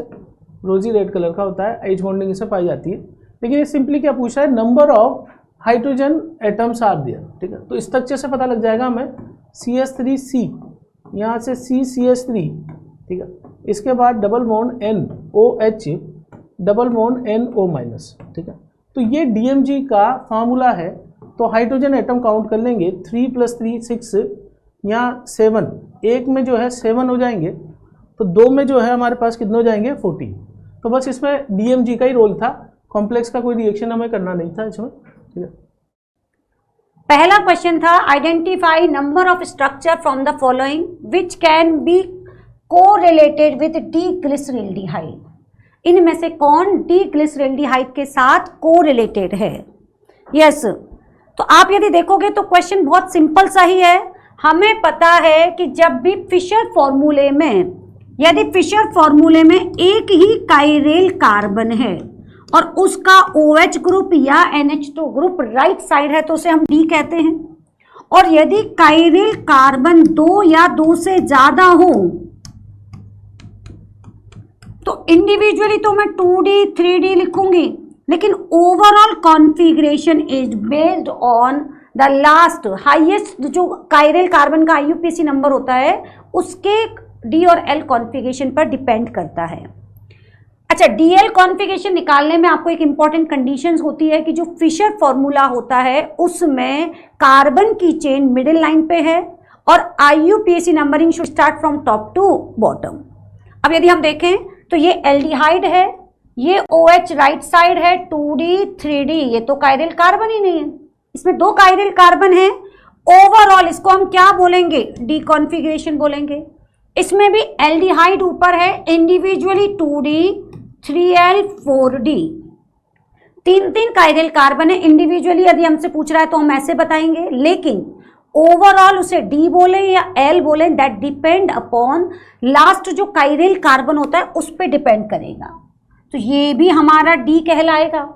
रोजी रेड कलर का होता है, H बॉन्डिंग इससे पाई जाती है। लेकिन ये सिंपली क्या पूछ रहा है, number of hydrogen atoms are there, ठीक है। तो स्ट्रक्चर से पता लग जाएगा हमें CH3C, यहाँ से CCH3, ठीक है। इसके बाद double bond NOH, double bond NO-, ठीक है। तो ये DMG का फार्मूला है। तो हाइड्रोजन एटम काउंट कर लेंगे 3 + 3 6, यहाँ 7, एक में जो है 7 हो जाएंगे, तो 2 में जो है हमारे पास कितने हो जाएंगे 14। तो बस इसमें DMG का ही रोल था, कॉम्प्लेक्स का कोई रिएक्शन हमें करना नहीं था इसमें, ठीक है। पहला क्वेश्चन था identify number of structure from the following which can be correlated with D glyceraldehyde. इनमें से कौन डीग्लिसरल्डिहाइड के साथ कोरिलेटेड है? यस। तो आप यदि देखोगे तो क्वेश्चन बहुत सिंपल सा ही है। हमें पता है कि जब भी फिशर फॉर्मूले में, यदि फिशर फॉर्मूले में एक ही काइरेल कार्बन है और उसका OH ग्रुप या NH2 ग्रुप राइट साइड है तो उसे हम D कहते हैं। और यदि काइरेल कार्बन 2 या 2 से ज्यादा हो तो इंडिविजुअली तो मैं 2D 3D लिखूंगी, लेकिन overall configuration is based on the last highest जो काइरेल कार्बन का IUPAC नंबर होता है उसके D और L कॉन्फ़िगरेशन पर डिपेंड करता है। अच्छा, DL कॉन्फ़िगरेशन निकालने में आपको एक इंपॉर्टेंट कंडीशंस होती है कि जो फिशर फॉर्मूला होता है उसमें कार्बन की चेन मिडिल लाइन पे है और IUPAC numbering should start from top to bottom. अब यदि हम देखें तो ये एल्डिहाइड है, ये OH राइट साइड है, 2D 3D, ये तो काइरेल कार्बन ही नहीं है, इसमें 2 काइरेल कार्बन है। ओवरऑल इसको हम क्या बोलेंगे? डी कॉन्फ़िगरेशन बोलेंगे। इसमें भी एल्डिहाइड ऊपर है, individually 2D 3L 4D, 3 chiral carbon है। इंडिविजुअली यदि हमसे पूछ रहा है तो हम ऐसे बताएंगे, लेकिन ओवरऑल उसे डी बोले या एल बोले, दैट डिपेंड अपॉन लास्ट जो काइरेल कार्बन होता है उस पर डिपेंड करेगा। तो ये भी हमारा डी कहलाएगा।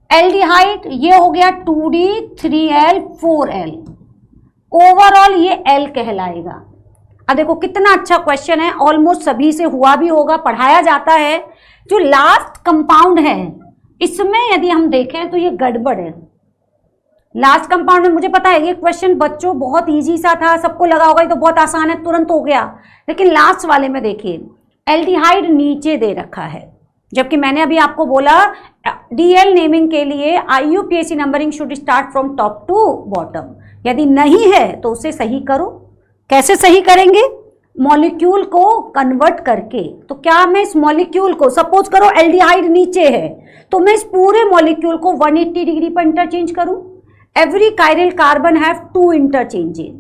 एल्डिहाइड ये हो गया 2D 3L 4L, ओवरऑल ये एल कहलाएगा। अब देखो कितना अच्छा क्वेश्चन है, ऑलमोस्ट सभी से हुआ भी होगा, पढ़ाया जाता है। जो लास्ट कंपाउंड है इसमें यदि हम देखें तो ये गड़बड़ है। लास्ट कंपाउंड में मुझे पता है ये क्वेश्चन बच्चों बहुत इजी सा था, सबको लगा होगा ये तो बहुत आसान है, तुरंत हो गया, लेकिन लास्ट वाले में देखिए एल्डिहाइड नीचे दे रखा है, जबकि मैंने अभी आपको बोला DL नेमिंग के लिए IUPAC numbering should start from top to bottom. यदि नहीं है तो उसे सही करो। कैसे सही करेंगे? मॉलिक्यूल को कन्वर्ट करके। तो क्या मैं इस मॉलिक्यूल को, सपोज करो एल्डिहाइड नीचे है, तो मैं इस पूरे मॉलिक्यूल को 180 डिग्री पर इंटरचेंज करूं। एवरी काइरेल कार्बन हैव 2 इंटरचेंजेस,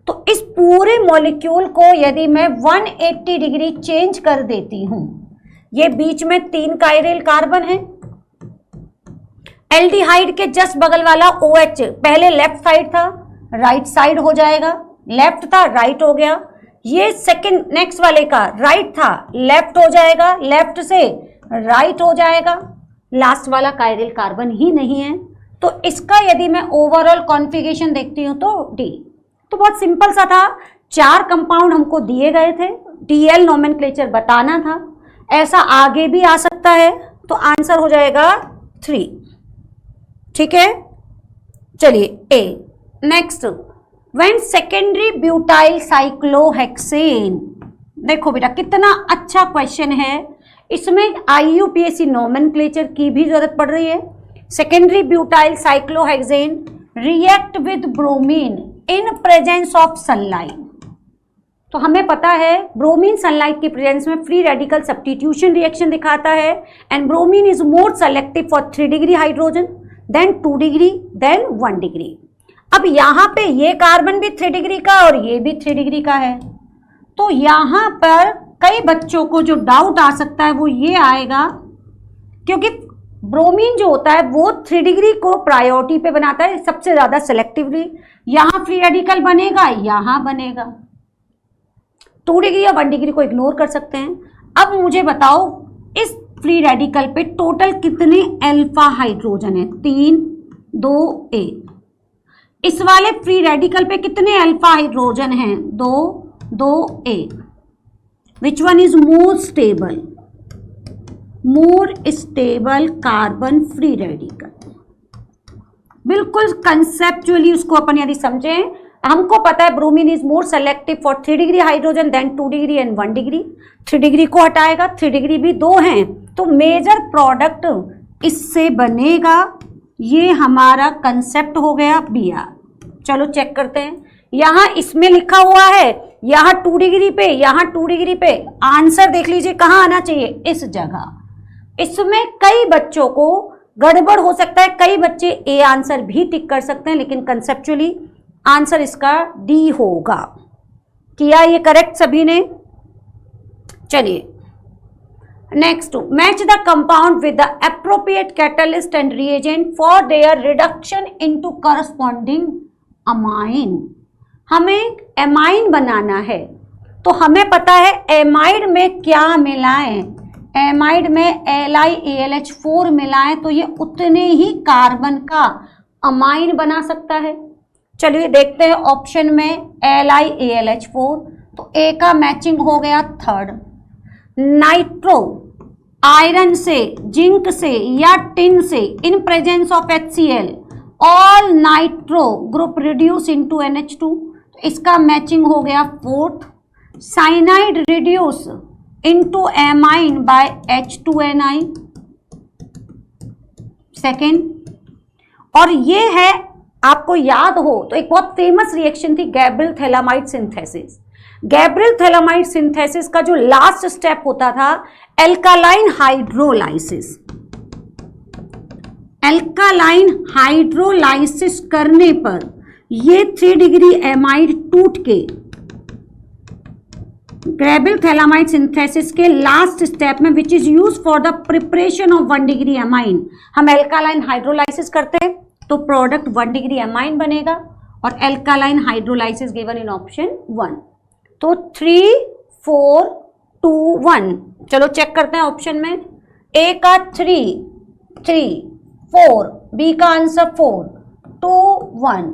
तो इस पूरे मॉलिक्यूल को यदि मैं 180 डिग्री चेंज कर देती हूं, ये बीच में 3 काइरेल कार्बन है, एल्डिहाइड के जस्ट बगल वाला OH पहले लेफ्ट साइड था, राइट साइड हो जाएगा, लेफ्ट था राइट हो गया। ये सेकंड नेक्स्ट वाले का राइट था, लेफ्ट हो जाएगा, लेफ्ट से राइट हो जाएगा, लास्ट वाला काइरेल कार्बन ही नहीं है। तो इसका यदि मैं ओवरऑल कॉन्फ़िगरेशन देखती हूं तो डी। तो बहुत सिंपल सा था, 4 कंपाउंड हमको दिए गए थे, DL नोमेनक्लेचर बताना था। ऐसा आगे भी आ सकता है, तो आंसर हो जाएगा 3। ठीक है, चलिए A. Next, when secondary butyl cyclohexane, देखो बेटा कितना अच्छा क्वेश्चन है, इसमें IUPAC नोमेनक्लेचर की भी जरूरत पड़ रही है। Secondary butyl cyclohexane react with bromine in presence of sunlight. तो हमें पता है ब्रोमीन सनलाइट की प्रेजेंस में फ्री रेडिकल सब्स्टिट्यूशन रिएक्शन दिखाता है, and bromine is more selective for 3 degree hydrogen than 2 degree than 1 degree. अब यहाँ पे ये कार्बन भी 3 डिग्री का और ये भी 3 डिग्री का है, तो यहाँ पर कई बच्चों को जो डाउट आ सकता है वो ये आएगा, क्योंकि ब्रोमीन जो होता है वो 3 डिग्री को प्रायोरिटी पे बनाता है सबसे ज्यादा सेलेक्टिवली। यहाँ फ्री रेडिकल बनेगा, यहाँ बनेगा, 2 डिग्री या 1 डिग्री को इग्नोर कर सकते हैं। अब मुझे बताओ इस फ्री रेडिकल पे टोटल कितने अल्फा हाइड्रोजन है? 3 2 1। इस वाले फ्री रेडिकल पे कितने अल्फा हाइड्रोजन हैं? 2 2 1। Which one is more stable? More stable carbon free radical. बिल्कुल कंसेप्चुअली उसको अपन यदि समझें, हमको पता है bromine is more selective for 3 degree hydrogen than 2 degree and 1 degree. 3 degree को हटाएगा, 3 डिग्री भी 2 हैं, तो मेजर प्रोडक्ट इससे बनेगा। ये हमारा कंसेप्ट हो गया Br। चलो चेक करते हैं, यहाँ इसमें लिखा हुआ है यहाँ 2 डिग्री पे, यहाँ 2 डिग्री पे, आंसर देख लीजिए कहाँ आना चाहिए, इस जगह। इसमें कई बच्चों को गड़बड़ हो सकता है, कई बच्चे ए आंसर भी टिक कर सकते हैं, लेकिन कंसेप्चुअली आंसर इसका डी होगा। किया ये करेक्ट सभी ने? चलिए next, match the compound with the appropriate catalyst and reagent for their reduction into corresponding amine. हमें एमाइन बनाना है तो हमें पता है एमाइड में क्या मिलाएं, एमाइड में LiAlH4 मिलाएं तो ये उतने ही कार्बन का अमाइन बना सकता है। चलिए देखते हैं ऑप्शन में LiAlH4, तो ए का मैचिंग हो गया थर्ड। नाइट्रो आयरन से, जिंक से या टिन से in presence of HCl all nitro group reduce into NH2, तो इसका मैचिंग हो गया fourth. Cyanide reduce into amine by H2Ni second. और ये है, आपको याद हो तो एक बहुत फेमस रिएक्शन थी Gabriel phthalimide synthesis. Gabriel phthalimide synthesis का जो लास्ट स्टेप होता था एल्कालाइन हाइड्रोलाइसिस। एल्कालाइन हाइड्रोलाइसिस करने पर ये 3 डिग्री एमाइड टूट के गैब्रियल थैलामाइड सिंथेसिस के लास्ट स्टेप में which is use for the preparation of 1 degree amine, हम एल्कालाइन हाइड्रोलाइसिस करते हैं तो प्रोडक्ट 1 डिग्री एमाइन बनेगा और alkaline hydrolysis given in option 1। तो 3, 4, 2, 1। चलो चेक करते हैं ऑप्शन में। ए का 3, 4, बी का आंसर 4, 2, 1।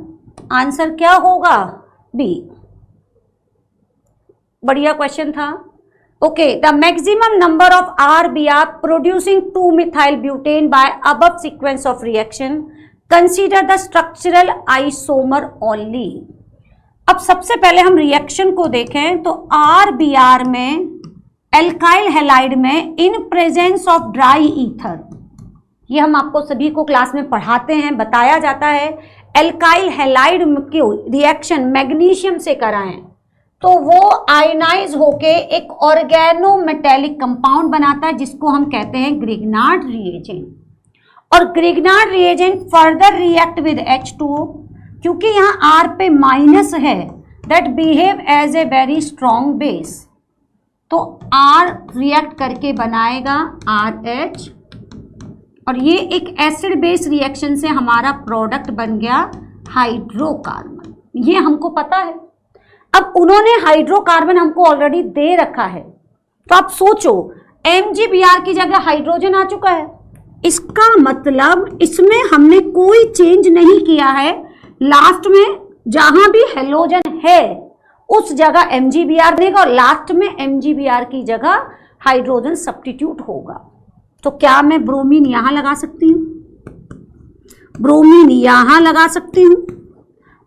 आंसर क्या होगा? बी। बढ़िया क्वेश्चन था। Okay, the maximum number of RBr producing 2-methyl butane by above sequence of reaction, consider the structural isomer only. अब सबसे पहले हम रिएक्शन को देखें तो RBr में एल्काइल हैलाइड में इन प्रेजेंस ऑफ ड्राई ईथर, ये हम आपको सभी को क्लास में पढ़ाते हैं, बताया जाता है एल्काइल हैलाइड की रिएक्शन मैग्नीशियम से कराएं तो वो आयनाइज होके एक ऑर्गेनोमेटेलिक कंपाउंड बनाता है जिसको हम कहते हैं ग्रिग्नार्ड रिएजेंट। और Grignard reagent further react with H2O, क्योंकि यहाँ R पे माइनस है, that behave as a very strong base, तो R रिएक्ट करके बनाएगा RH और ये एक एसिड बेस रिएक्शन से हमारा प्रोडक्ट बन गया हाइड्रोकार्बन। ये हमको पता है। अब उन्होंने हाइड्रोकार्बन हमको ऑलरेडी दे रखा है, तो आप सोचो MgBr की जगह हाइड्रोजन आ चुका है, इसका मतलब इसमें हमने कोई चेंज नहीं किया है। लास्ट में जहां भी हेलोजन है उस जगह MgBr बनेगा और लास्ट में MgBr की जगह हाइड्रोजन सब्स्टिट्यूट होगा। तो क्या मैं ब्रोमीन यहां लगा सकती हूं, ब्रोमीन यहां लगा सकती हूं,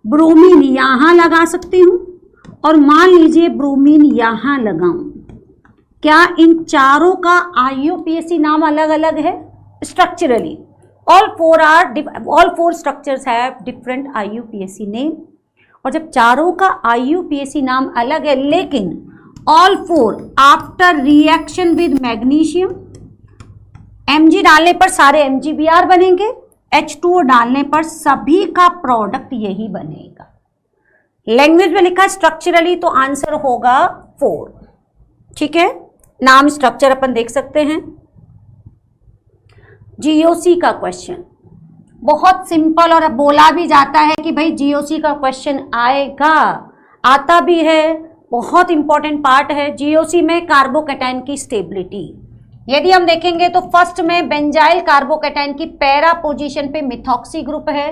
ब्रोमीन यहां लगा सकती हूं और मान लीजिए ब्रोमीन यहां लगाऊं, क्या इन चारों का IUPAC नाम अलग अलग है? Structurally all four structures have different IUPAC name, और जब चारों का IUPAC नाम अलग है लेकिन all four after reaction with magnesium, Mg डालने पर सारे MgBr बनेंगे, H2O डालने पर सभी का प्रोडक्ट यही बनेगा। लैंग्वेज में लिखा स्ट्रक्चरली तो आंसर होगा 4। ठीक है, नाम स्ट्रक्चर अपन देख सकते हैं। GOC का क्वेश्चन बहुत सिंपल और बोला भी जाता है कि भाई GOC का क्वेश्चन आएगा, आता भी है, बहुत इंपॉर्टेंट पार्ट है। GOC में कार्बोकैटायन की स्टेबिलिटी यदि हम देखेंगे तो फर्स्ट में बेंजाइल कार्बोकैटायन की पैरा पोजीशन पे मिथॉक्सी ग्रुप है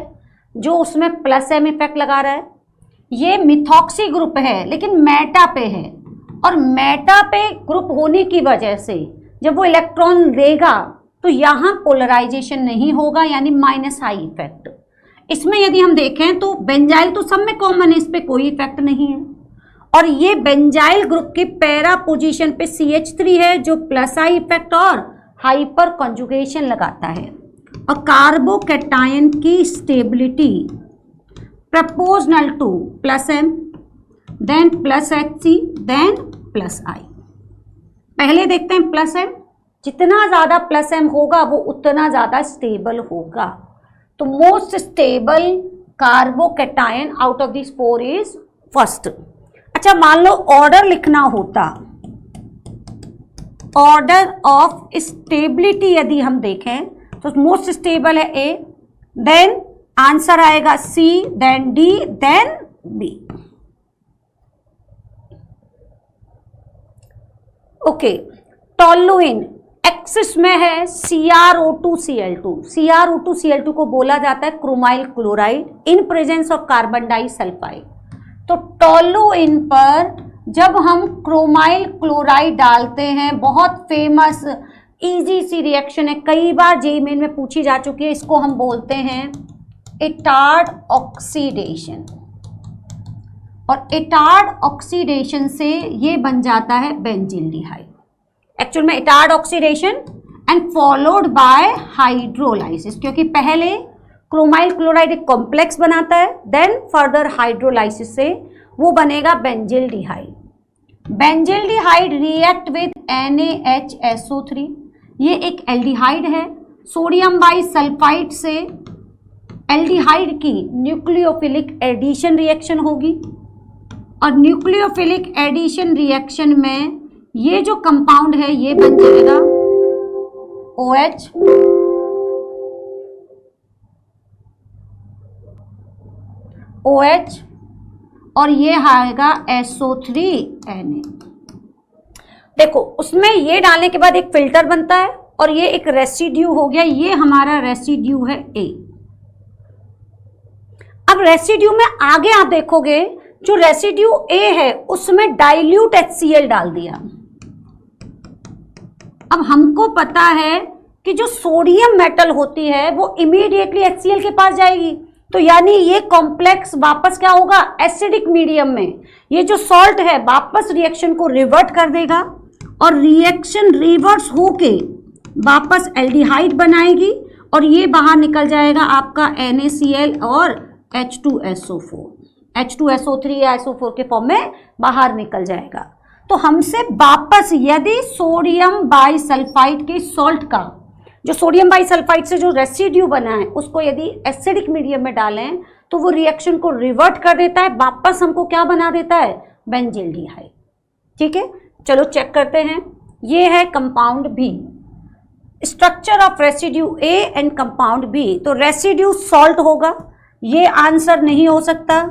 जो उसमें +M इफेक्ट लगा रहा है। ये मिथॉक्सी ग्रुप है लेकिन मेटा पे है और मेटा पे ग्रुप होने की वजह से जब वो इलेक्ट्रॉन लेगा तो यहाँ पोलराइजेशन नहीं होगा, यानी -I इफेक्ट। इसमें यदि हम देखें तो बेंजाइल तो सब में कॉमन है, इस पे कोई इफेक्ट नहीं है। और ये बेंजाइल ग्रुप के पैरा पोजीशन पे CH3 है जो +I इफेक्ट और हाइपर कॉन्जुगेशन लगाता है। और कार्बोकैटायन की stability proportional to +M than +HC than +I। पहले देखते हैं +M, जितना ज़्यादा +M होगा वो उतना ज़्यादा स्टेबल होगा। तो most stable carbocation out of this 4 is first. अच्छा, मान लो ऑर्डर लिखना होता, ऑर्डर ऑफ स्टेबिलिटी यदि हम देखें तो मोस्ट स्टेबल है A, देन आंसर आएगा C, then D, then B। Okay, toluene excess में है CrO2Cl2। CrO2Cl2 को बोला जाता है chromyl chloride in presence of carbon disulphide. तो टोलुइन पर जब हम क्रोमाइल क्लोराइड डालते हैं, बहुत फेमस इजी सी रिएक्शन है, कई बार जेईई मेन में पूछी जा चुकी है, इसको हम बोलते हैं इटार्ड ऑक्सीडेशन। और इटार्ड ऑक्सीडेशन से ये बन जाता है बेंजील्डिहाइड। एक्चुअल में Etard oxidation and followed by hydrolysis, क्योंकि पहले क्रोमाइल क्लोराइड एक कॉम्प्लेक्स बनाता है, देन फर्दर हाइड्रोलाइसिस से वो बनेगा बेंजील्डिहाइड। बेंजील्डिहाइड रिएक्ट विद NaHSO3, ये एक एल्डिहाइड है। सोडियम बाइसल्फाइड से एल्डिहाइड की न्यूक्लियोफिलिक एडिशन रिएक्शन होगी, और न्यूक्लियोफिलिक एडिशन रिएक्शन में ये जो कंपाउंड है ये बन जाएगा OH, और ये आएगा SO3Na। देखो उसमें ये डालने के बाद एक फिल्टर बनता है और ये एक रेसिड्यू हो गया, ये हमारा रेसिड्यू है A। अब रेसिड्यू में आगे आप देखोगे जो रेसिड्यू A है उसमें डाइल्यूट HCl डाल दिया। अब हमको पता है कि जो सोडियम मेटल होती है वो इमीडिएटली HCl के पास जाएगी, तो यानी ये कॉम्प्लेक्स वापस क्या होगा, एसिडिक मीडियम में ये जो सॉल्ट है वापस रिएक्शन को रिवर्ट कर देगा, और रिएक्शन रिवर्स होके वापस एल्डिहाइड बनाएगी, और ये बाहर निकल जाएगा आपका NaCl और H2SO4, H2SO3 या SO4 के फॉर्म में बाहर निकल जाएगा। तो हमसे वापस यदि सोडियम बाइसल्फाइड के सॉल्ट का, जो सोडियम बाइसल्फाइड से जो रेसिड्यू बना है उसको यदि एसिडिक मीडियम में डालें तो वो रिएक्शन को रिवर्ट कर देता है, वापस हमको क्या बना देता है, बेंजील्डिहाइड। ठीक है, चलो चेक करते हैं। ये है compound B, structure of residue A and compound B. तो रेसिड्यू सॉल्ट होगा, ये आंसर नहीं हो सकता,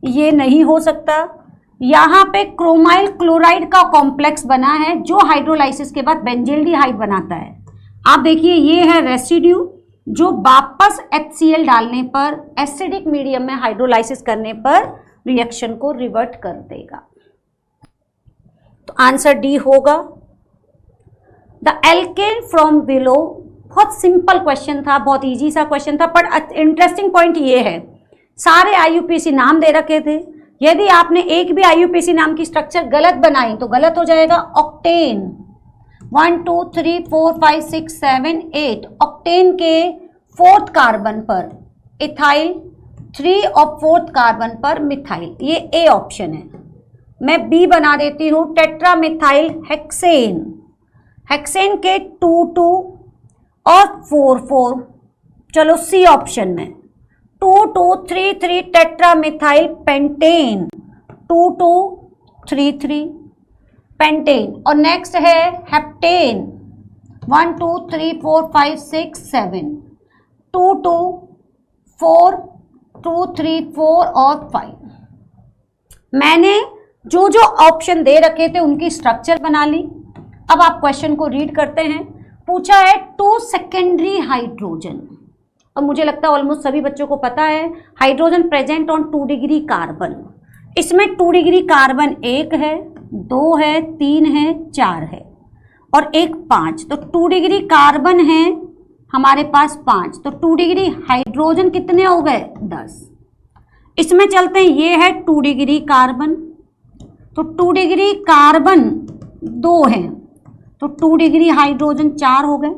ये नहीं हो सकता। यहाँ पे क्रोमाइल क्लोराइड का कॉम्प्लेक्स बना है जो हाइड्रोलाइसिस के बाद बेंजील्डिहाइड बनाता है। आप देखिए ये है रेसिड्यू जो वापस HCl डालने पर, एसिडिक मीडियम में हाइड्रोलाइसिस करने पर रिएक्शन को रिवर्ट कर देगा। तो आंसर डी होगा। द एल्केन फ्रॉम बिलो, बहुत सिंपल क्वेश्चन था, बहुत इजी सा क्वेश्चन था, पर इंटरेस्टिंग पॉइंट ये है सारे IUPAC नाम दे रखे थे। यदि आपने एक भी IUPAC नाम की स्ट्रक्चर गलत बनाई तो गलत हो जाएगा। ऑक्टेन 1 2 3 4 5 6 7 8, ऑक्टेन के 4th कार्बन पर इथाइल, 3 और 4th कार्बन पर मिथाइल, ये ए ऑप्शन है। मैं बी बना देती हूँ, टेट्रा मिथाइल हेक्सेन, हेक्सेन के 2 2 और 4 4। चलो सी ऑप्शन में 2 2 3 3 टेट्रा मिथाइल पेंटेन, 2 2 3 3 पेंटेन। और नेक्स्ट है हेप्टेन 1 2 3 4 5 6 7, 2 2 4 2 3 4 और 5। मैंने जो जो ऑप्शन दे रखे थे उनकी स्ट्रक्चर बना ली। अब आप क्वेश्चन को रीड करते हैं। पूछा है 2 सेकेंडरी हाइड्रोजन, और मुझे लगता है ऑलमोस्ट सभी बच्चों को पता है hydrogen present on 2 degree carbon. इसमें 2 डिग्री कार्बन 1 है, 2 है, 3 है, 4 है और एक 5। तो 2 डिग्री कार्बन है हमारे पास 5, तो 2 डिग्री हाइड्रोजन कितने हो गए, 10। इसमें चलते हैं, ये है 2 डिग्री कार्बन, तो 2 डिग्री कार्बन 2 है, तो 2 डिग्री हाइड्रोजन 4 हो गए।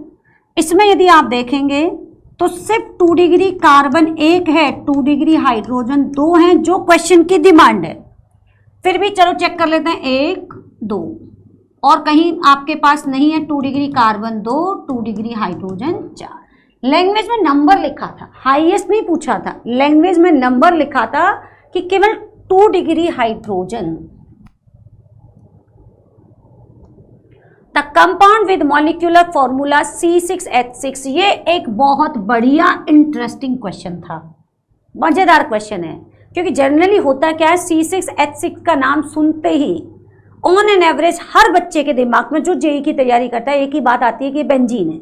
इसमें यदि आप देखेंगे तो सिर्फ 2 डिग्री कार्बन 1 है, 2 डिग्री हाइड्रोजन 2 है, जो क्वेश्चन की डिमांड है। फिर भी चलो चेक कर लेते हैं, 1 2 और कहीं आपके पास नहीं है 2 degree carbon 2, 2 degree hydrogen 4। Language में नंबर लिखा था, हाईएस्ट नहीं पूछा था, लैंग्वेज में नंबर लिखा था कि केवल 2 degree hydrogen. The compound with molecular formula C6H6, ये एक बहुत बढ़िया इंटरेस्टिंग क्वेश्चन था, मजेदार क्वेश्चन है, क्योंकि जनरली होता क्या है, C6H6 का नाम सुनते ही ऑन एन एवरेज हर बच्चे के दिमाग में जो जेई की तैयारी करता है एक ही बात आती है कि बेंजीन है।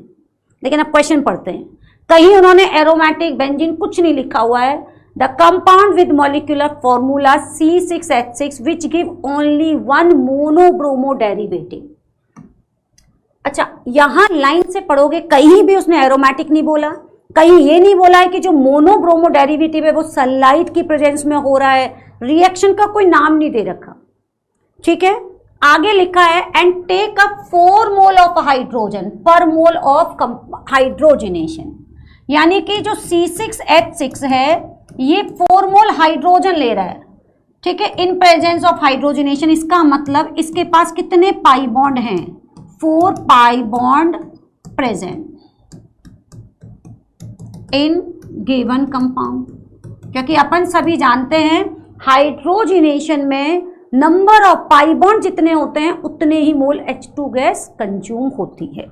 लेकिन अब क्वेश्चन पढ़ते हैं, कहीं उन्होंने एरोमेटिक बेंजीन कुछ नहीं लिखा हुआ है। The compound with molecular formula C6H6 which give only one monobromo derivative. अच्छा, यहां लाइन से पढ़ोगे, कहीं भी उसने एरोमेटिक नहीं बोला, कहीं ये नहीं बोला है कि जो मोनोब्रोमो डेरिवेटिव है वो सनलाइट की प्रेजेंस में हो रहा है, रिएक्शन का कोई नाम नहीं दे रखा। ठीक है, आगे लिखा है and take up 4 mole of hydrogen पर मोल ऑफ हाइड्रोजनेशन, यानी कि जो C6H6 है ये 4 मोल हाइड्रोजन ले रहा है। ठीक है, इन प्रेजेंस ऑफ हाइड्रोजनेशन, इसका मतलब इसके पास कितने पाई बॉन्ड हैं? 4 pi bond present in given compound, क्योंकि अपन सभी जानते हैं हाइड्रोजनेशन में नंबर ऑफ पाई बॉन्ड जितने होते हैं उतने ही मोल H2 गैस कंज्यूम होती है।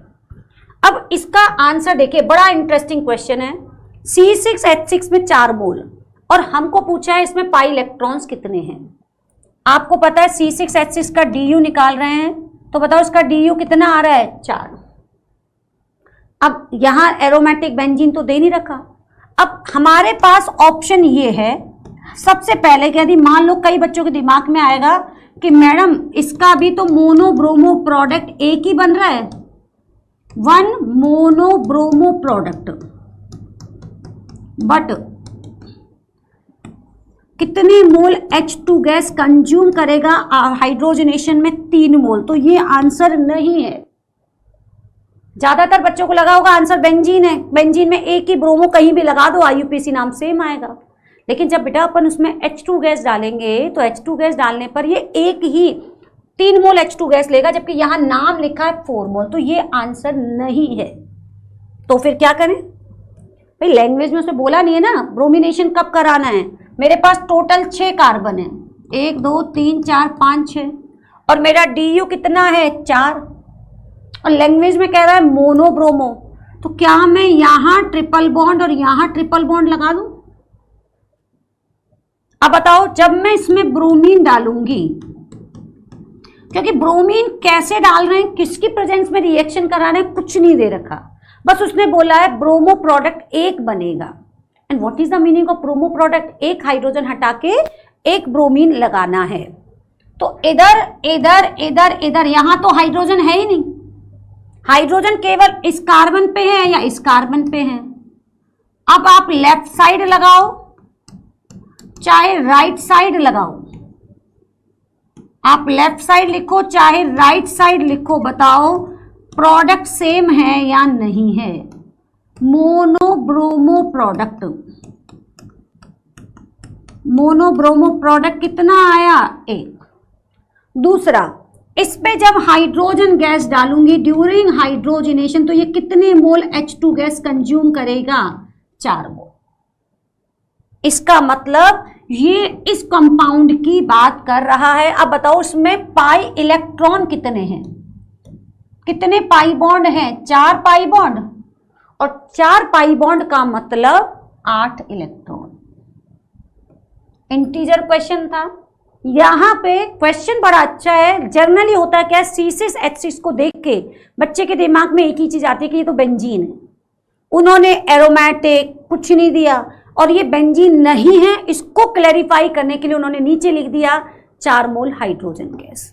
अब इसका आंसर देखिए, बड़ा इंटरेस्टिंग क्वेश्चन है। C6H6 में 4 मोल और हमको पूछा है इसमें पाई इलेक्ट्रॉन्स कितने हैं। आपको पता है C6H6 का DU निकाल रहे हैं, तो बताओ इसका DU कितना आ रहा है? 4। अब यहां एरोमेटिक बेंजीन तो दे नहीं रखा। अब हमारे पास ऑप्शन ये है, सबसे पहले कि यदि मान लो कई बच्चों के दिमाग में आएगा कि मैडम इसका भी तो मोनोब्रोमो प्रोडक्ट एक ही बन रहा है, 1 मोनोब्रोमो प्रोडक्ट, बट कितने मोल H2 गैस कंज्यूम करेगा हाइड्रोजनेशन में? 3 मोल। तो ये आंसर नहीं है। ज्यादातर बच्चों को लगा होगा आंसर बेंजीन है, बेंजीन में एक ही ब्रोमो कहीं भी लगा दो, IUPAC नाम सेम आएगा। लेकिन जब बेटा अपन उसमें H2 गैस डालेंगे तो H2 गैस डालने पर ये एक ही 3 मोल H2 गैस लेगा, जबकि यहां नाम लिखा है 4 मोल, तो ये आंसर नहीं है। तो फिर क्या करें भाई? लैंग्वेज में उसने बोला नहीं है ना ब्रोमिनेशन कब कराना है। मेरे पास टोटल 6 कार्बन है, 1 2 3 4 5 6, और मेरा DU कितना है? 4, और लैंग्वेज में कह रहा है मोनोब्रोमो। तो क्या मैं यहां ट्रिपल बॉन्ड और यहां ट्रिपल बॉन्ड लगा दूं? अब बताओ, जब मैं इसमें ब्रोमीन डालूंगी, क्योंकि ब्रोमीन कैसे डाल रहे हैं, किसकी प्रेजेंस में रिएक्शन करा रहे हैं, कुछ नहीं दे रखा, बस उसने बोला है ब्रोमो प्रोडक्ट एक बनेगा। And what is the meaning of bromo product? एक हाइड्रोजन हटा के एक ब्रोमीन लगाना है। तो इधर इधर इधर इधर, यहां तो हाइड्रोजन है ही नहीं, हाइड्रोजन केवल इस कार्बन पे है या इस कार्बन पे है। अब आप लेफ्ट साइड लगाओ चाहे राइट साइड लगाओ, आप लेफ्ट साइड लिखो चाहे राइट साइड लिखो, बताओ प्रोडक्ट सेम है या नहीं है? मोनोब्रोमो प्रोडक्ट, मोनोब्रोमो प्रोडक्ट कितना आया? 1। दूसरा, इस पे जब हाइड्रोजन गैस डालूंगी ड्यूरिंग हाइड्रोजनेशन तो ये कितने मोल H2 गैस कंज्यूम करेगा? 4 मोल। इसका मतलब ये इस कंपाउंड की बात कर रहा है। अब बताओ इसमें पाई इलेक्ट्रॉन कितने हैं? कितने पाई बॉन्ड हैं? 4 पाई बॉन्ड, और 4 पाई बॉन्ड का मतलब 8 इलेक्ट्रॉन। इंटीजर क्वेश्चन था। यहां पे क्वेश्चन बड़ा अच्छा है। जनरली होता है क्या, C6H6 को देख के बच्चे के दिमाग में एक ही चीज आती है कि ये तो बेंजीन है। उन्होंने एरोमेटिक कुछ नहीं दिया, और ये बेंजीन नहीं है इसको क्लैरिफाई करने के लिए उन्होंने नीचे लिख दिया 4 मोल हाइड्रोजन गैस।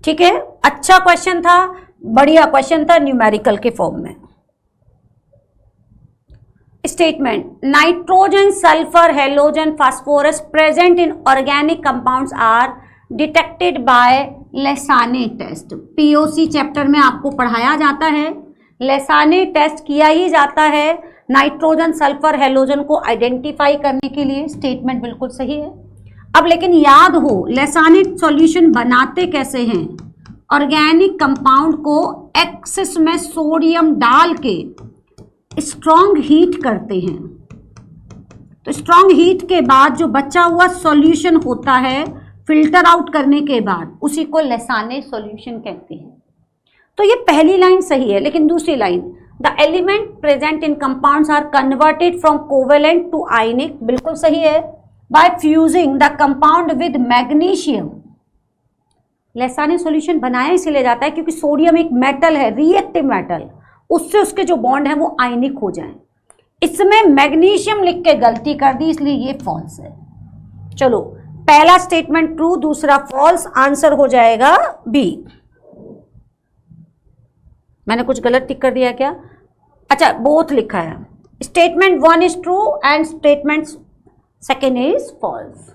ठीक है, अच्छा क्वेश्चन था, बढ़िया क्वेश्चन था न्यूमेरिकल के फॉर्म में। Statement, nitrogen, sulphur, halogen, phosphorus present in organic compounds are detected by Lassaigne test. POC chapter में आपको पढ़ाया जाता है, लेसाने टेस्ट किया ही जाता है नाइट्रोजन, सल्फर, हेलोजन को आइडेंटिफाई करने के लिए। स्टेटमेंट बिल्कुल सही है। अब लेकिन याद हो लेसाने सॉल्यूशन बनाते कैसे हैं? ऑर्गेनिक कंपाउंड को एक्सेस में सोडियम डाल के स्ट्रॉन्ग हीट करते हैं। तो स्ट्रॉन्ग हीट के बाद जो बचा हुआ सॉल्यूशन होता है फिल्टर आउट करने के बाद, उसी को लेसाने सॉल्यूशन कहते हैं। तो ये पहली लाइन सही है, लेकिन दूसरी line, the element present in compounds are converted from covalent to ionic, बिल्कुल सही है, by fusing the compound with magnesium. Lassaigne solution बनाया इसीलिए जाता है क्योंकि सोडियम एक मेटल है, रिएक्टिव मेटल, उससे उसके जो बॉन्ड है वो आयनिक हो जाएं। इसमें मैग्नीशियम लिख के गलती कर दी, इसलिए ये फॉल्स है। चलो, पहला स्टेटमेंट ट्रू, दूसरा फॉल्स, आंसर हो जाएगा बी। मैंने कुछ गलत टिक कर दिया क्या? अच्छा, बोथ लिखा है। Statement 1 is true and statement second is false.